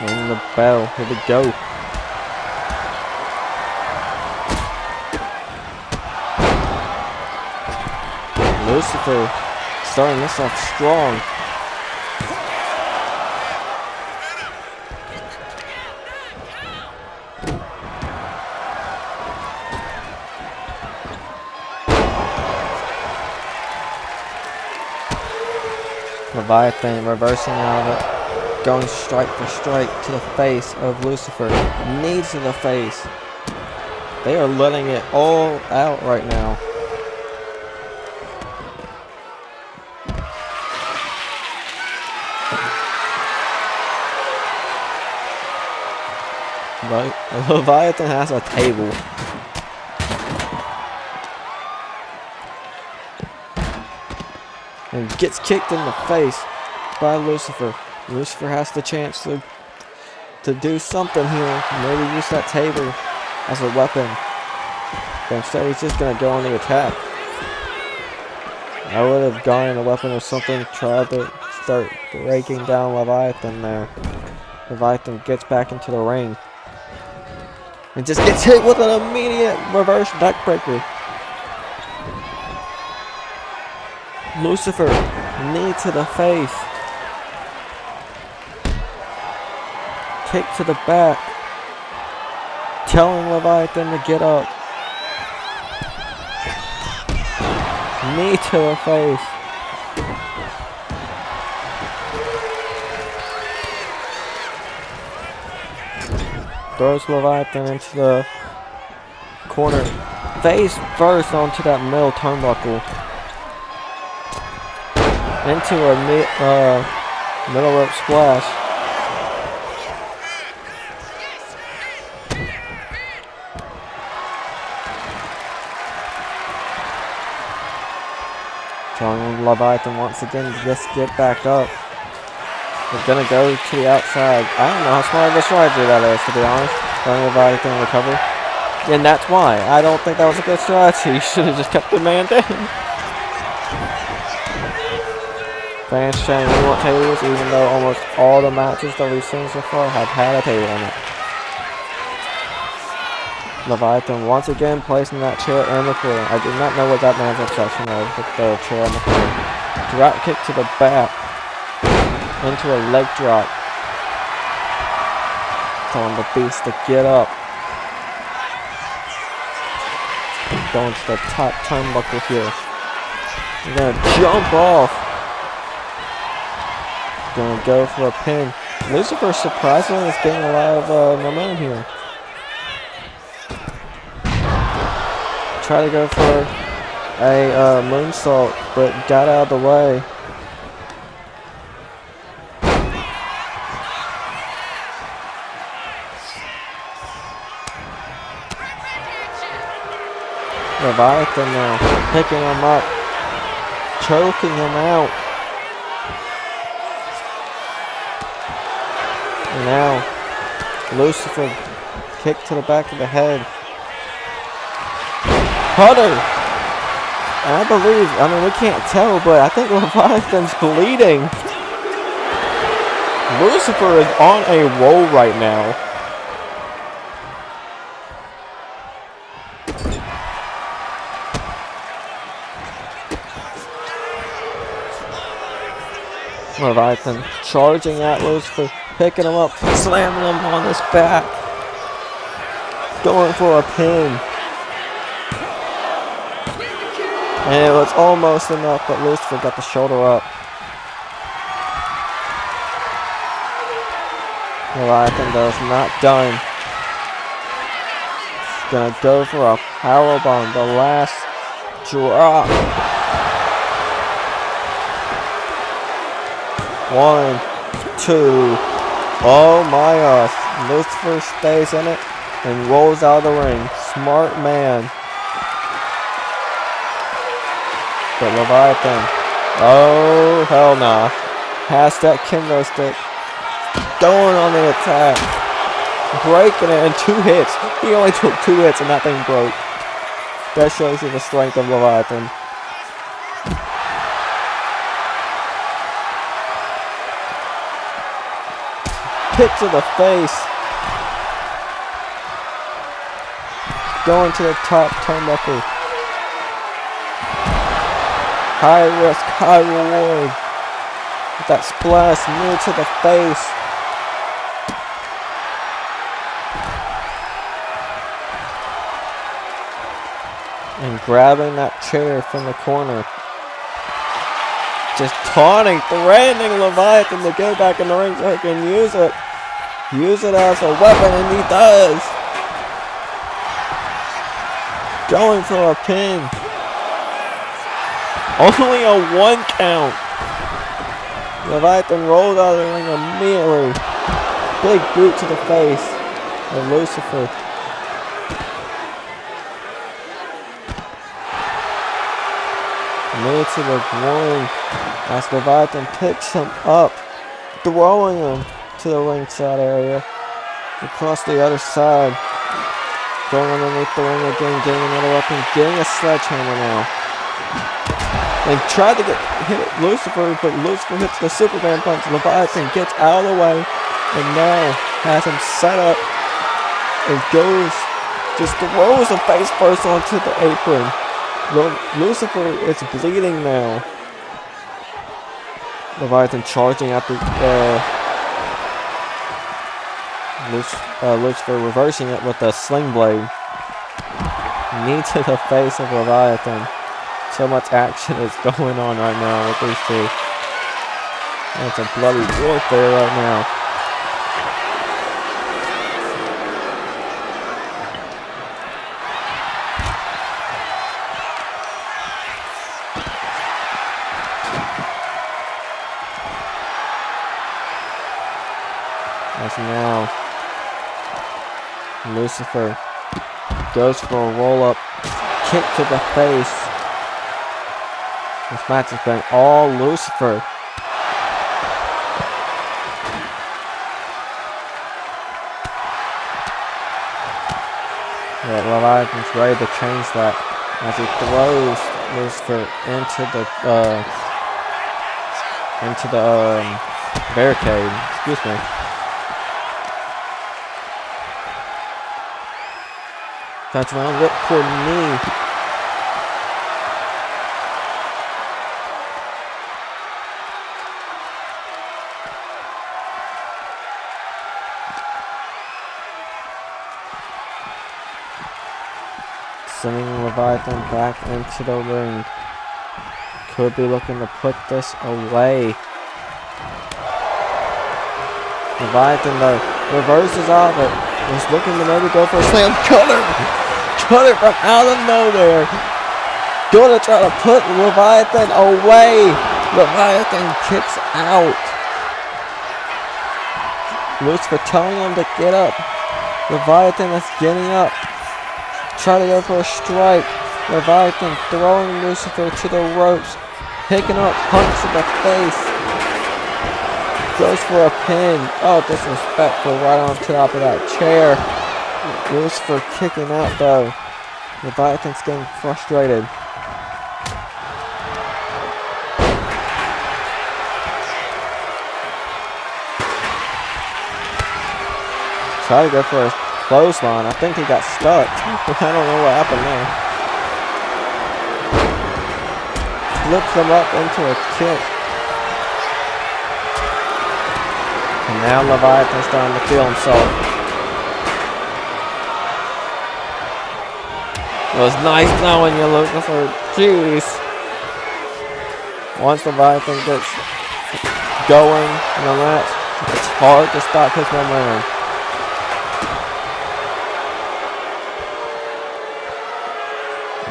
Ringing the bell. Here we go. Lucifer starting this off strong. Leviathan reversing out of it, going strike for strike to the face of Lucifer. Knees to the face. They are letting it all out right now. But Leviathan has a table. And gets kicked in the face by Lucifer. Lucifer has the chance to do something here. Maybe use that table as a weapon. But instead he's just going to go on the attack. I would have gone in a weapon or something, tried to start breaking down Leviathan there. Leviathan gets back into the ring. And just gets hit with an immediate reverse neckbreaker. Lucifer, knee to the face. Kick to the back. Telling Leviathan to get up. Knee to the face. Throws Leviathan into the corner. Face first onto that middle turnbuckle. Into a middle rope splash. Telling Leviathan once again to just get back up. We're gonna go to the outside. I don't know how smart of a strategy that is, to be honest. Letting Leviathan recover. And that's why. I don't think that was a good strategy. You should have just kept the man down. Fans saying we want tables, even though almost all the matches that we've seen so far have had a table on it. Leviathan once again placing that chair in the corner. I do not know what that man's obsession was with the chair in the corner. Drop kick to the back. Into a leg drop. Telling the Beast to get up. Going to the top turnbuckle here. He's gonna jump off. Gonna go for a pin. Lucifer surprisingly is getting a lot of momentum here. Try to go for a moonsault, but got out of the way. Leviathan now picking him up, choking him out. And now Lucifer kick to the back of the head. Cutter! And I believe, I mean we can't tell, but I think Leviathan's bleeding. Lucifer is on a roll right now. Leviathan charging at Lucifer, picking him up, slamming him on his back. Going for a pin. And it was almost enough, but Lucifer got the shoulder up. Leviathan though is not done. Gonna go for a powerbomb, the last drop. 1, 2. Oh my gosh. Lucifer stays in it and rolls out of the ring. Smart man. But Leviathan, oh hell nah. Has that kendo stick. Going on the attack. Breaking it in 2 hits. He only took 2 hits and that thing broke. That shows you the strength of Leviathan. Kick to the face. Going to the top turnbuckle. High risk, high reward. With that splash, knee to the face. And grabbing that chair from the corner. Just taunting, threatening Leviathan to get back in the ring so he can use it. Use it as a weapon, and he does. Going for a pin. Only a 1 count. Leviathan rolled out of the ring immediately. Big boot to the face of Lucifer. Knee to the groin as Leviathan picks him up, throwing him to the ringside area. Across the other side. Going underneath the ring again, getting another weapon, getting a sledgehammer now. And tried to hit Lucifer, but Lucifer hits the Superman punch. Leviathan gets out of the way and now has him set up and goes, just throws him face first onto the apron. Lucifer is bleeding now. Leviathan charging at the Lucifer reversing it with a sling blade. Knee to the face of Leviathan. So much action is going on right now with these two. It's a bloody warfare right now. As now Lucifer goes for a roll-up kick to the face. This match has been all Lucifer. Yeah, Leviathan's ready to change that as he throws Lucifer into the barricade. Excuse me. Touch around, whipcord knee. Sending Leviathan back into the ring. Could be looking to put this away. Leviathan though reverses off it. Was looking to maybe go for a slam. Cutter from out of nowhere. Gonna try to put Leviathan away. Leviathan kicks out. Lucifer telling him to get up. Leviathan is getting up. Try to go for a strike. Leviathan throwing Lucifer to the ropes. Picking up punch to the face. Goes for a pin. Oh, disrespectful right on top of that chair. Lucifer kicking out though. Leviathan's getting frustrated. Try to go for a clothesline. I think he got stuck. I don't know what happened there. Flips him up into a kick. And now Leviathan's starting to feel himself. It was nice knowing you, Lucifer. Jeez. Once Leviathan gets going in the match, it's hard to stop his momentum.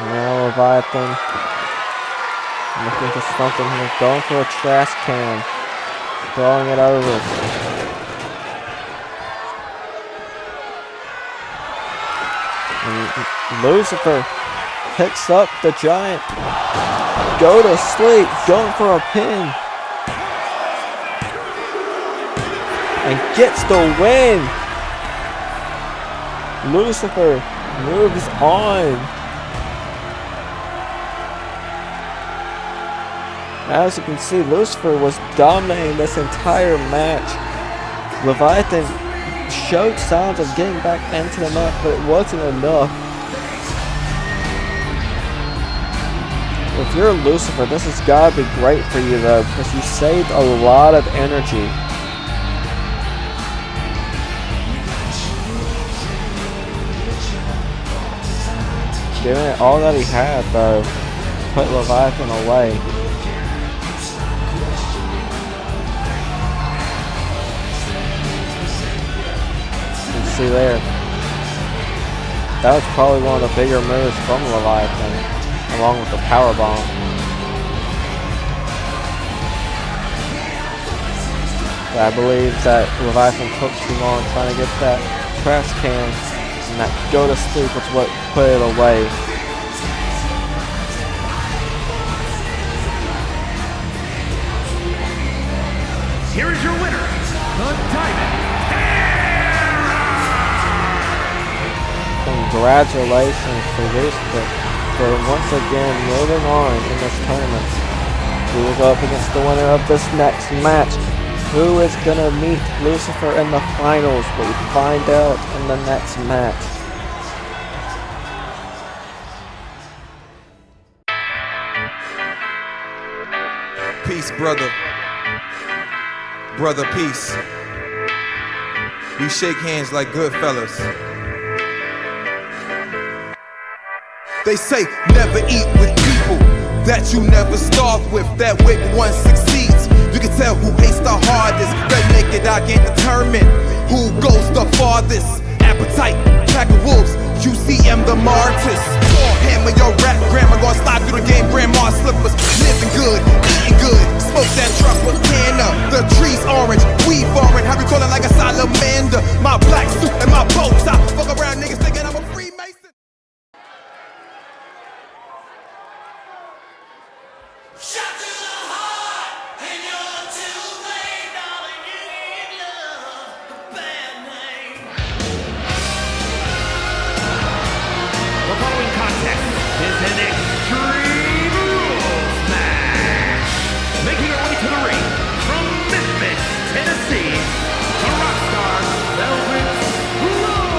Now Leviathan looking for something here. Going for a trash can. Throwing it over. And Lucifer picks up the giant. Go to sleep. Going for a pin. And gets the win. Lucifer moves on. As you can see, Lucifer was dominating this entire match. Leviathan showed signs of getting back into the match, but it wasn't enough. If you're Lucifer, this has got to be great for you though, because you saved a lot of energy. Giving it all that he had though, put Leviathan away. You can see there, that was probably one of the bigger moves from Leviathan, along with the power bomb. But I believe that Leviathan took too long trying to get that trash can, and that go to sleep was what put it away. Here is your winner, the Diamond Era! Congratulations to Lucifer for once again moving on in this tournament. We will go up against the winner of this next match. Who is going to meet Lucifer in the finals? We'll find out in the next match. Peace, brother. Brother, peace. We shake hands like good fellas. They say never eat with people that you never starve with. That way one succeeds. You can tell who hates the hardest. Red naked, I can't determine who goes the farthest. Appetite, pack of wolves, UCM the martyrs. Hammer your rap, grandma gonna slide through the game, grandma slippers. Living good, eating good, smoke that truck with canna. The tree's orange, we foreign, how we call it like a salamander. My black suit and my bow tie, fuck around niggas thinking I'm a Freemason. Shot to the heart, and you're to blame, darling. You give love a bad name. The following contest is an Extreme Rules match. Making her way to the ring from Memphis, Tennessee, the Rockstar Velvet Rose.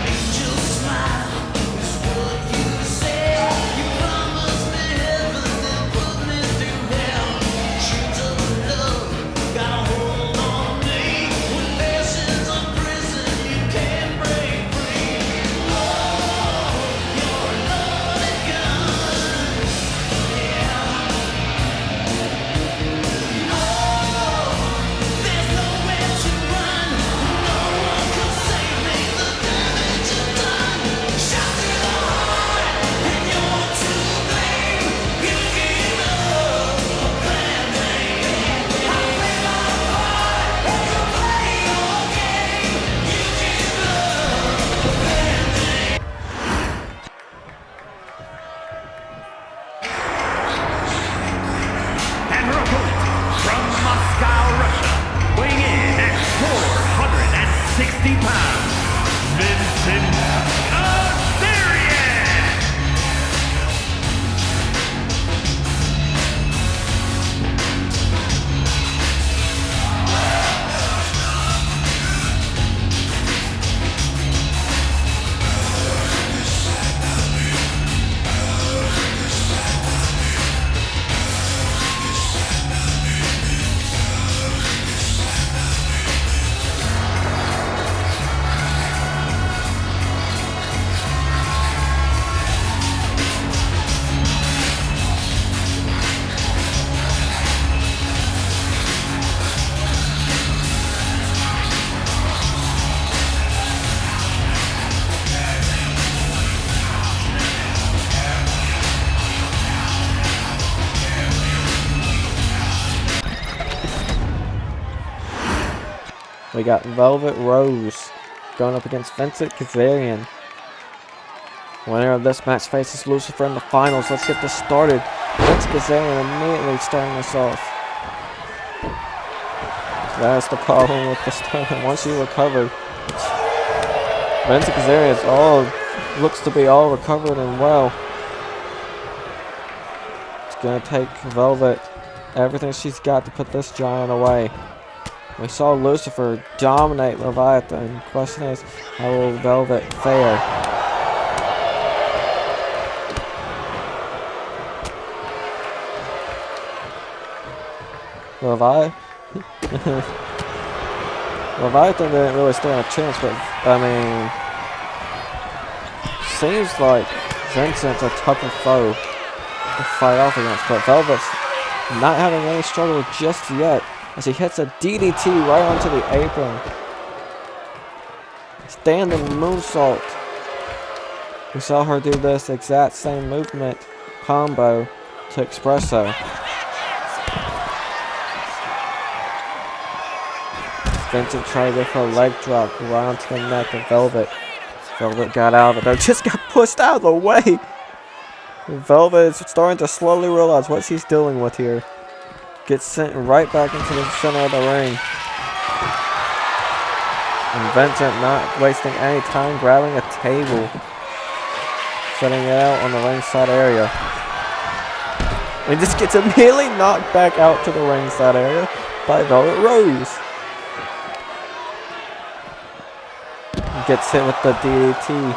Angel smile is what you say. You promised me heaven, then put me through hell. Chains of love got a hold on me. With passions of prison, you can't break free. Oh, you're a loaded gun. Yeah. No, there's nowhere to run. No one can save me. The damage is done. Shot to the heart, and you're to blame. You gave love a bad name. I play my part, you play your game. You give love a bad name. And her opponent from Moscow, Russia, weighing in at 460 pounds, Vincent Kazarian. We got Velvet Rose going up against Vincent Kazarian. Winner of this match faces Lucifer in the finals. Let's get this started. Vince Kazarian immediately starting us off. That's the problem with this tournament. Once you recover, Vincent Kazarian all looks to be all recovered and well. It's gonna take Velvet everything she's got to put this giant away. We saw Lucifer dominate Leviathan. The question is, how will Velvet fare? Leviathan didn't really stand a chance, but I mean, seems like Vincent's a tougher foe to fight off against, but Velvet's not having any struggle just yet as he hits a DDT right onto the apron. Standing moonsault. We saw her do this exact same movement combo to Espresso. Vincent tried to go for a leg drop right onto the neck of Velvet. Velvet got out of it though, just got pushed out of the way. Velvet is starting to slowly realize what she's dealing with here. Gets sent right back into the center of the ring. And Vincent not wasting any time grabbing a table. Setting it out on the ringside area. And just gets immediately knocked back out to the ringside area by Velvet Rose. Gets hit with the DDT.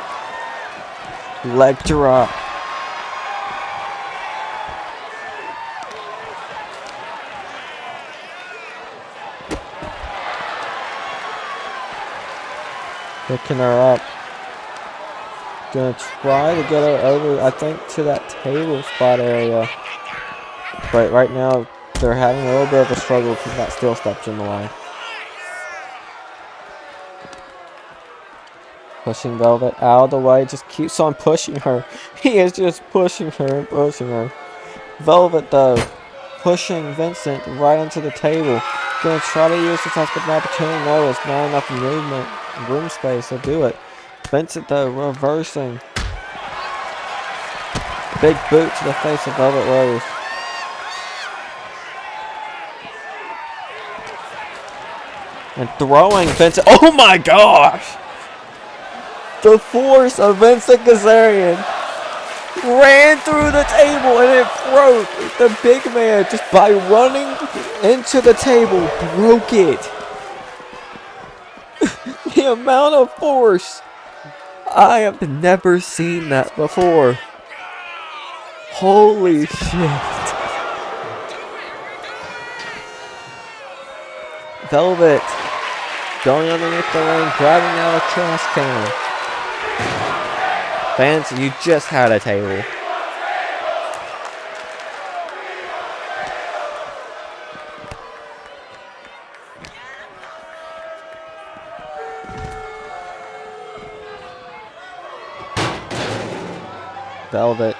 Leg drop. Picking her up. Gonna try to get her over, I think, to that table spot area. But right now, they're having a little bit of a struggle because that steel steps in the way. Pushing Velvet out of the way, just keeps on pushing her. He is just pushing her and pushing her. Velvet, though, pushing Vincent right onto the table. Gonna try to use this as an opportunity. No, it's not enough movement, room space to do it. Vincent, though, reversing. Big boot to the face of Velvet Rose. And throwing Vincent. Oh my gosh! The force of Vincent Kazarian ran through the table and it broke. The big man, just by running into the table, broke it. The amount of force. I have never seen that before. Holy shit. Velvet going underneath the ring, grabbing out a trash can. Fans, you just had a table. Velvet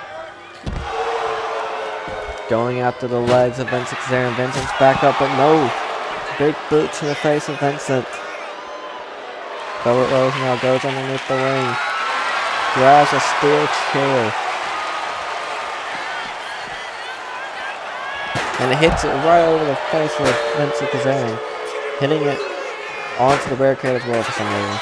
going after the legs of Vincent Kazarian. Vincent's back up, but no. Big boot to the face of Vincent. Velvet Rose now goes underneath the ring. Grabs a steel chair. And it hits it right over the face of Vincent Kazarian. Hitting it onto the barricade as well for some reason.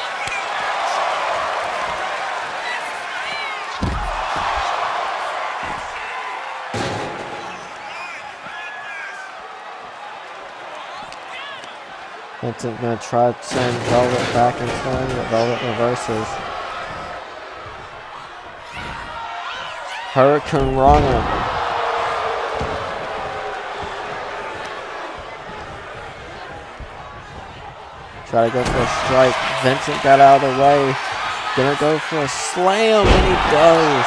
Vincent gonna try to send Velvet back into the ring, but Velvet reverses. Hurricane Rana. Try to go for a strike. Vincent got out of the way. Gonna go for a slam, and he does.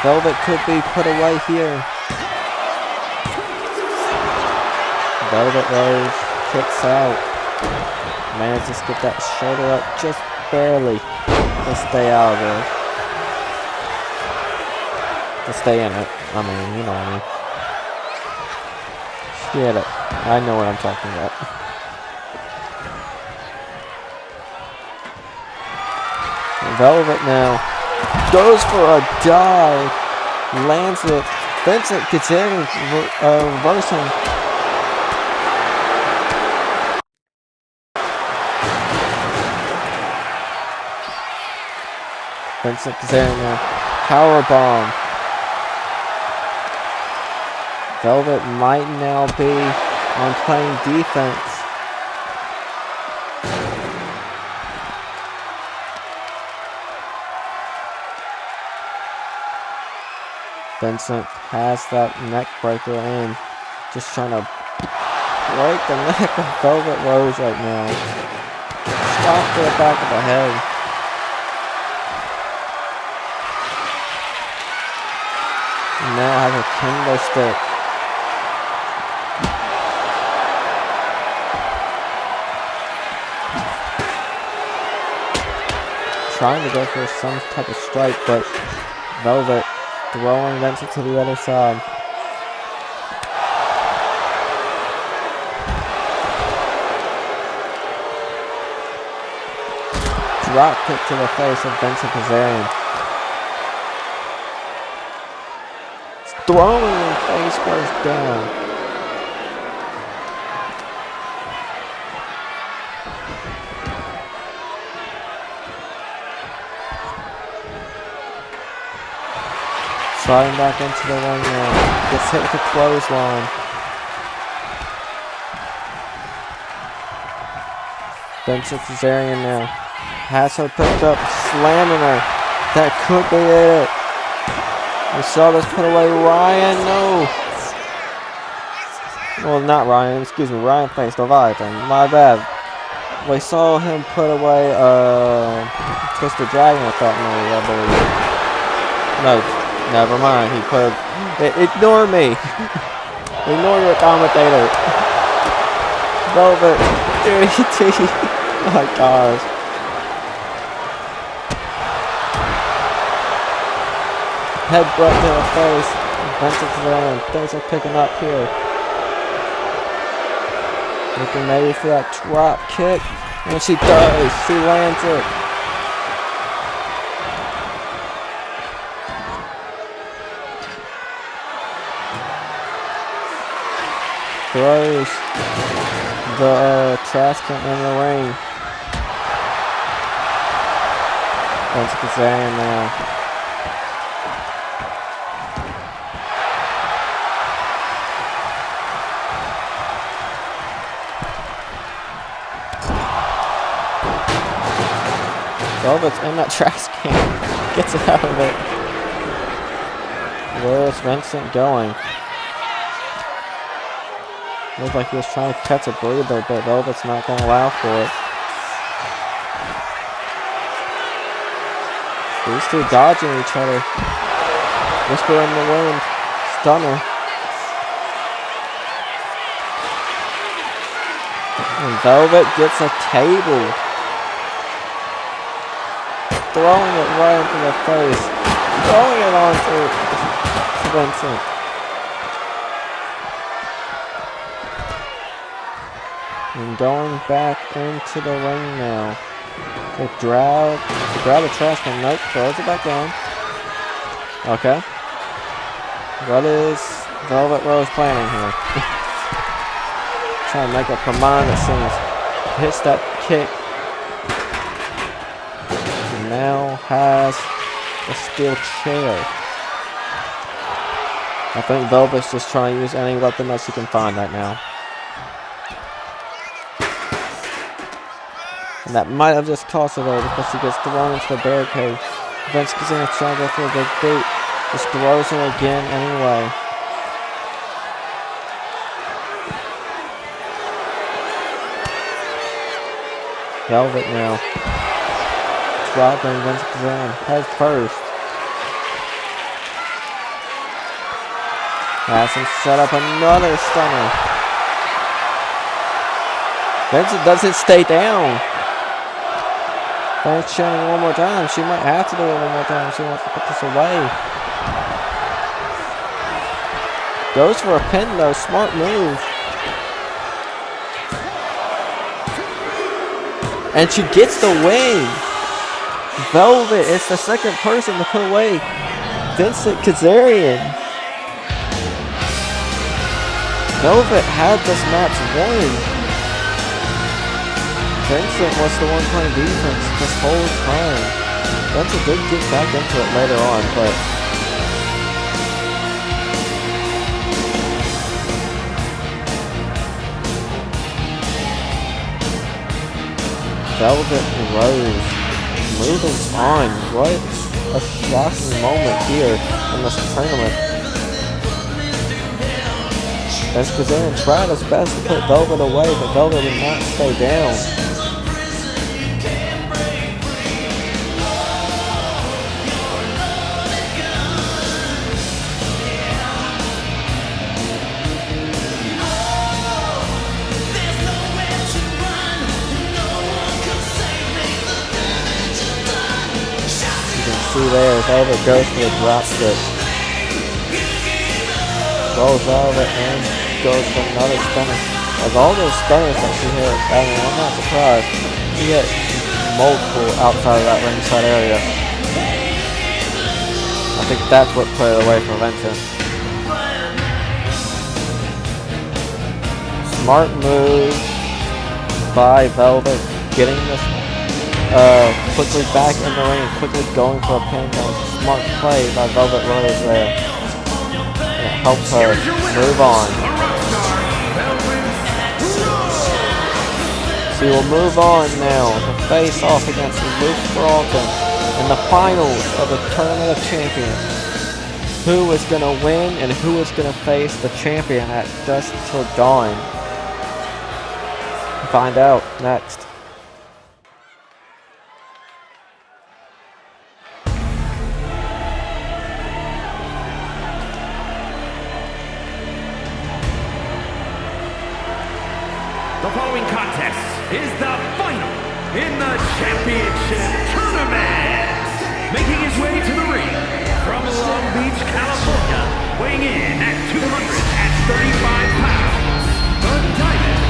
Velvet could be put away here. Velvet Rose kicks out. Manages to get that shoulder up just barely to stay out of it. To stay in it. I mean, you know what I mean. Get it. I know what I'm talking about. Velvet now goes for a dive. Lands it. Vincent gets in, reversing. Vincent Kazarian now. Power bomb. Velvet might now be on playing defense. Vincent has that neck breaker in. Just trying to break the neck of Velvet Rose right now. Stop to the back of the head. And now has a kendo stick. Trying to go for some type of strike, but Velvet throwing Vincent to the other side. Drop kick to the face of Vincent Kazarian. Throwing him face first down. Sliding back into the ring now. Gets hit with a clothesline. Vincent Kazarian now. Has her picked up, slamming her. That could be it. We saw this put away. Ryan, no. Well, not Ryan, excuse me. Ryan faced Leviathan. My bad. We saw him put away Twisted Dragon with that move, I believe. No, never mind. He put. Ignore me. Ignore your commentator. Velvet. Oh my gosh. Headbutt to the face. Vincent Kazarian. Things are picking up here. Looking maybe for that drop kick. And she does. She lands it. Throws the trash can in the ring. Vincent Kazarian now. Velvet's in that trash can. Gets it out of it. Where's Vincent going? Looks like he was trying to catch a breather, but Velvet's not going to allow for it. These two dodging each other. Whisper in the wind. Stunner. And Velvet gets a table. Throwing it right into the face. Throwing it onto Vincent. And going back into the ring now. To grab the trash can. Nope, throws it back down. Okay. What is Velvet Rose planning here? Trying to make up her mind, it seems. Hits that kick. Now has a steel chair. I think Velvet's just trying to use any weapon that she can find right now. And that might have just cost her though, because she gets thrown into the barricade. Vince Kazarian trying to go for a big boot. Just throws her again anyway. Velvet now. Dropping Vince Kazarian head first. Has him set up another stunner. Vincent doesn't stay down. Frank's chanting one more time. She might have to do it one more time if she wants to put this away. Goes for a pin though. Smart move. And she gets the win. Velvet is the second person to put away Vincent Kazarian. Velvet had this match won. Vincent was the one playing defense this whole time. Vincent did get back into it later on, but Velvet Rose moving on. What a shocking moment here in this tournament. As Kazarian tried his best to put Velvet away, but Velvet would not stay down. See there, Velvet goes for a drop kick. Rolls Velvet and goes for another stunner. As all those stunners that she hit, I mean, I'm not surprised. She hit multiple outside of that ringside area. I think that's what put it away from Vincent. Smart move by Velvet, getting this quickly back in the ring, quickly going for a pin down. Smart play by Velvet Rose there. And it helps her move on. She will move on now to face off against Luke Broughton in the finals of the Tournament of Champions. Who is going to win and who is going to face the champion at Dusk Till Dawn? Find out next. The following contest is the final in the championship tournament. Making his way to the ring from Long Beach, California, weighing in at 235 pounds, the Diamond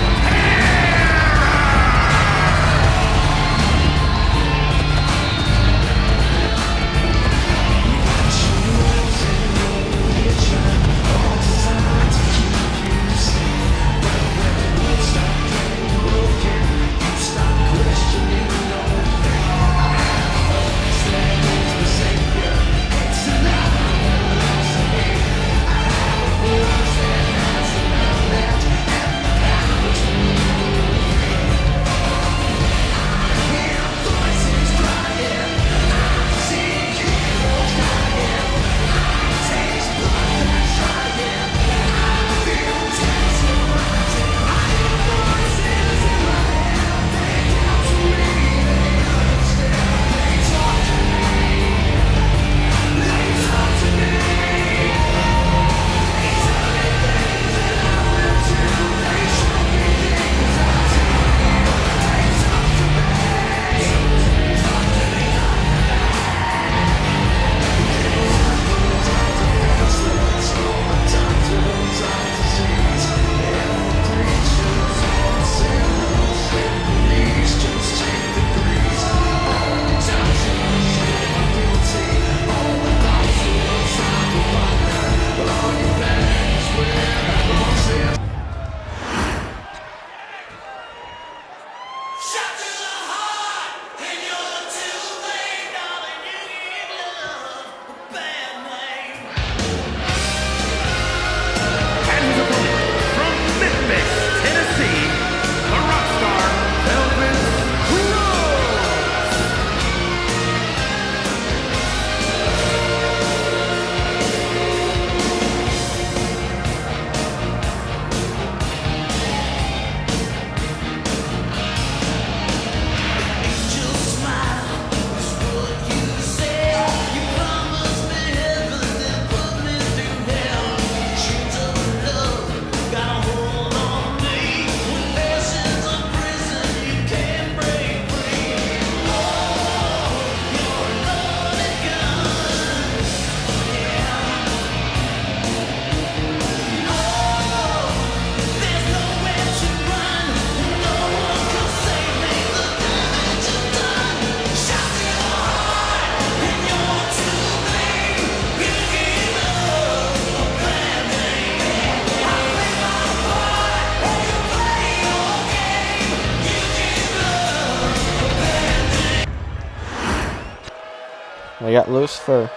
We got Lucifer.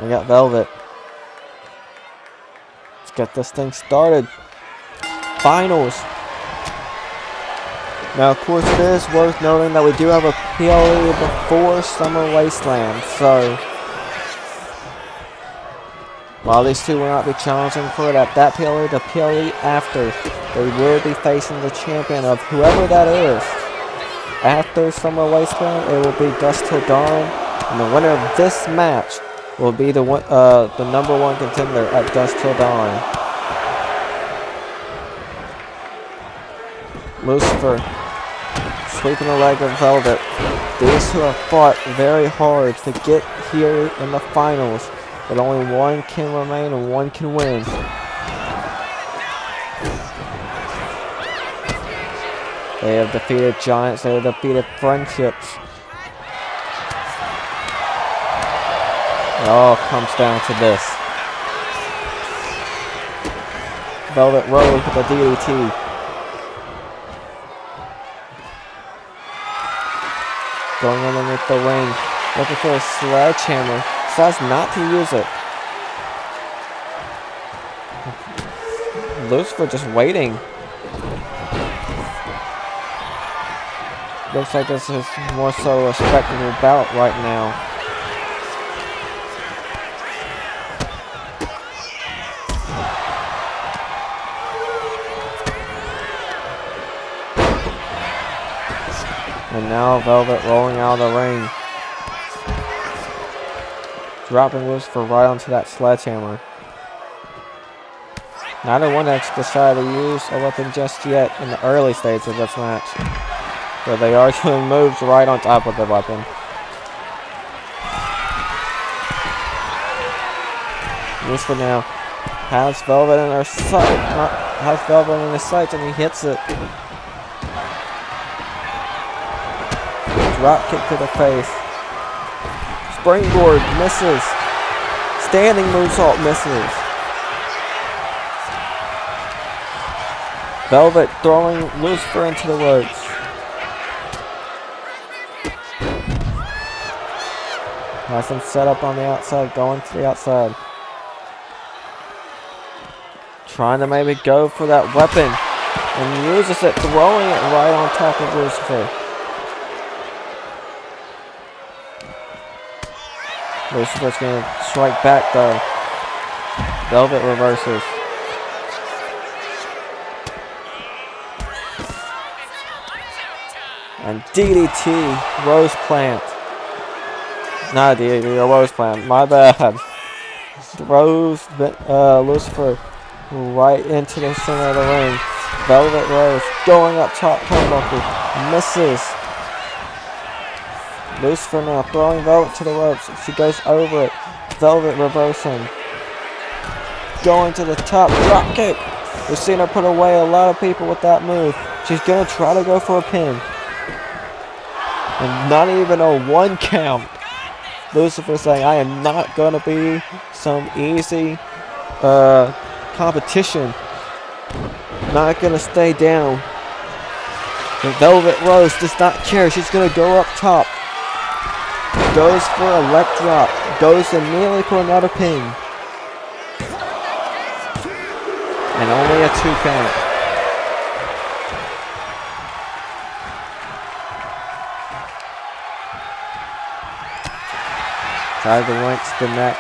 We got Velvet. Let's get this thing started. Finals. Now, of course, it is worth noting that we do have a PLE before Summer Wasteland, so while these two will not be challenging for it at that PLE, the PLE after, they will be facing the champion of whoever that is. After Summer Wasteland, it will be Dust Till Dawn, and the winner of this match will be the #1 contender at Dust Till Dawn. Lucifer sweeping the leg of Velvet. These two have fought very hard to get here in the finals, but only one can remain and one can win. They have defeated giants, they have defeated friendships. It all comes down to this. Velvet Rose with a DDT. Going underneath the ring, looking for a sledgehammer. Decides not to use it. Lucifer just waiting. Looks like this is more so a spectacle bout right now. And now Velvet rolling out of the ring. Dropping Lucifer right onto that sledgehammer. Neither one has decided to use a weapon just yet in the early stages of this match. But they are doing moves right on top of the weapon. Lucifer now has Velvet in her sight. Has Velvet in his sights and he hits it. Drop kick to the face. Springboard misses. Standing moonsault misses. Velvet throwing Lucifer into the ropes. Nice and set up on the outside, going to the outside. Trying to maybe go for that weapon. And uses it, throwing it right on top of Lucifer. Lucifer's going to strike back though. Velvet reverses. And DDT, Rose Plant. Not a DDT, a Rose Plant, my bad. Rose, Lucifer right into the center of the ring. Velvet Rose going up top turnbuckle, misses. Lucifer now throwing Velvet to the ropes. She goes over it. Velvet reversing. Going to the top. Drop kick. We've seen her put away a lot of people with that move. She's going to try to go for a pin. And not even a 1 count. Lucifer saying, I am not going to be some easy competition. Not going to stay down. The Velvet Rose does not care. She's going to go up top. Goes for a leg drop. Goes immediately for another pin. And only a 2 count. Tries to link the neck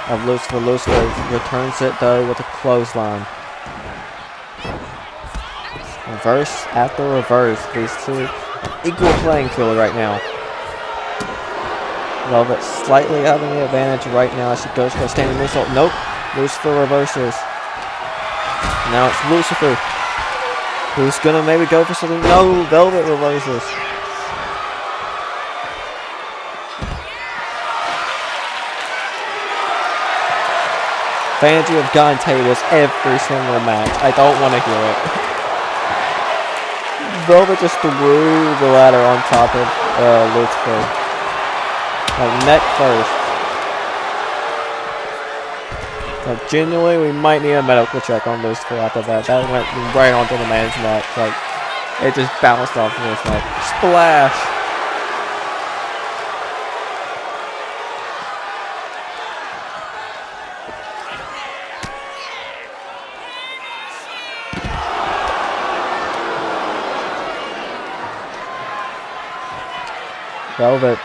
of Lucifer. Lucifer returns it though with a clothesline. Reverse after reverse. These two equal playing field right now. Velvet slightly having the advantage right now as she goes for a standing moonsault. Nope. Lucifer reverses. Now it's Lucifer who's gonna maybe go for something. No, Velvet reverses. Fans, you have gone tell you this every single match. I don't want to hear it. Velvet just threw the ladder on top of Lucifer. Like neck first. Like genuinely, we might need a medical check on Lucifer after that. That went right onto the man's neck. Like it just bounced off of his neck. Splash. Velvet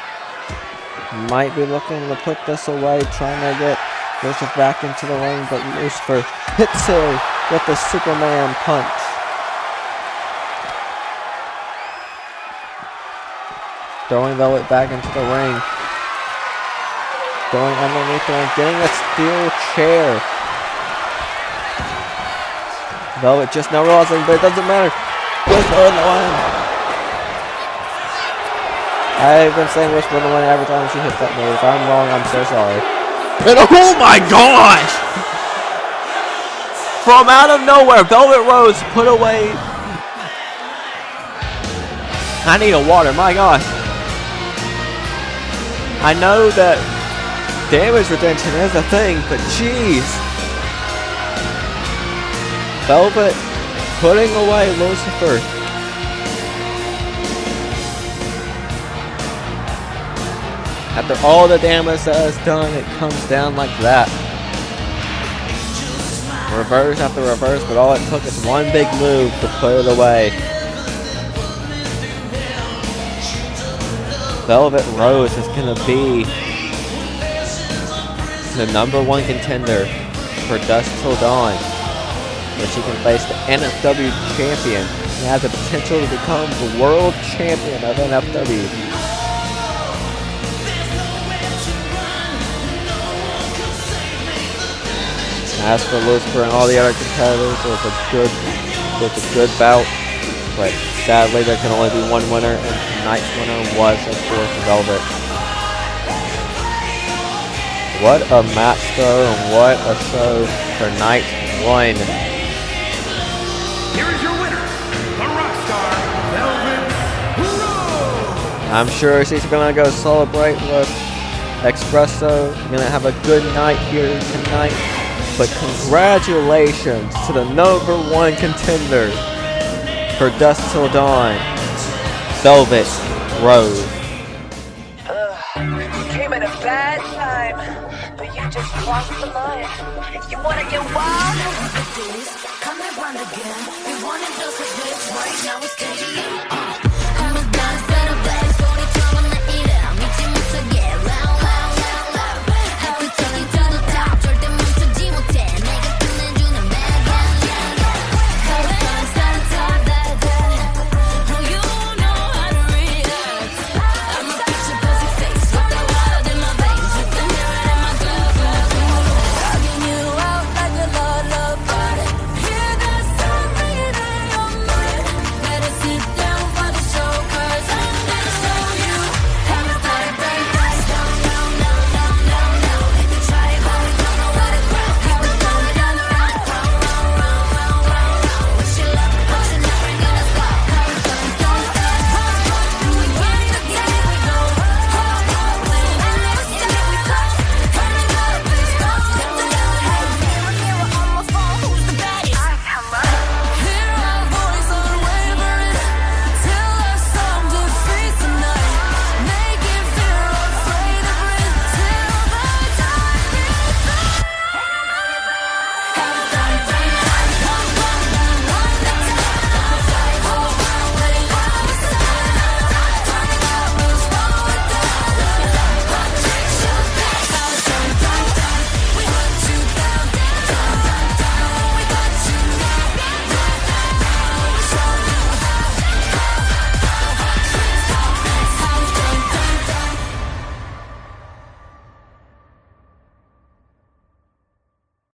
might be looking to put this away, trying to get Lucifer back into the ring, but Lucifer hits him with the Superman punch. Throwing Velvet back into the ring. Going underneath the ring, getting a steel chair. Velvet just now realizing, but it doesn't matter. Whisper in the wind. I've been saying Whisper in the wind every time she hits that move. If I'm wrong, I'm so sorry. And oh my gosh! From out of nowhere, Velvet Rose put away. I need a water, my gosh. I know that damage retention is a thing, but jeez. Velvet putting away Lucifer. After all the damage that is done, it comes down like that. Reverse after reverse, but all it took is one big move to put it away. Velvet Rose is going to be the #1 contender for Dusk Till Dawn, where she can face the NFW champion and has the potential to become the world champion of NFW. As for Lucifer and all the other competitors, it was a good bout, but sadly there can only be one winner, and tonight's winner was, of course, Velvet. What a match though, and what a show for night one. Here is your winner, the Rockstar Velvet Rose. I'm sure she's gonna go celebrate with Espresso. Gonna have a good night here tonight. But congratulations to the #1 contender for Dusk Till Dawn, Velvet Rose. You came at a bad time, but you just crossed the line. You wanna get wild? Come and run again. We wanna dose with this right now. It's KD.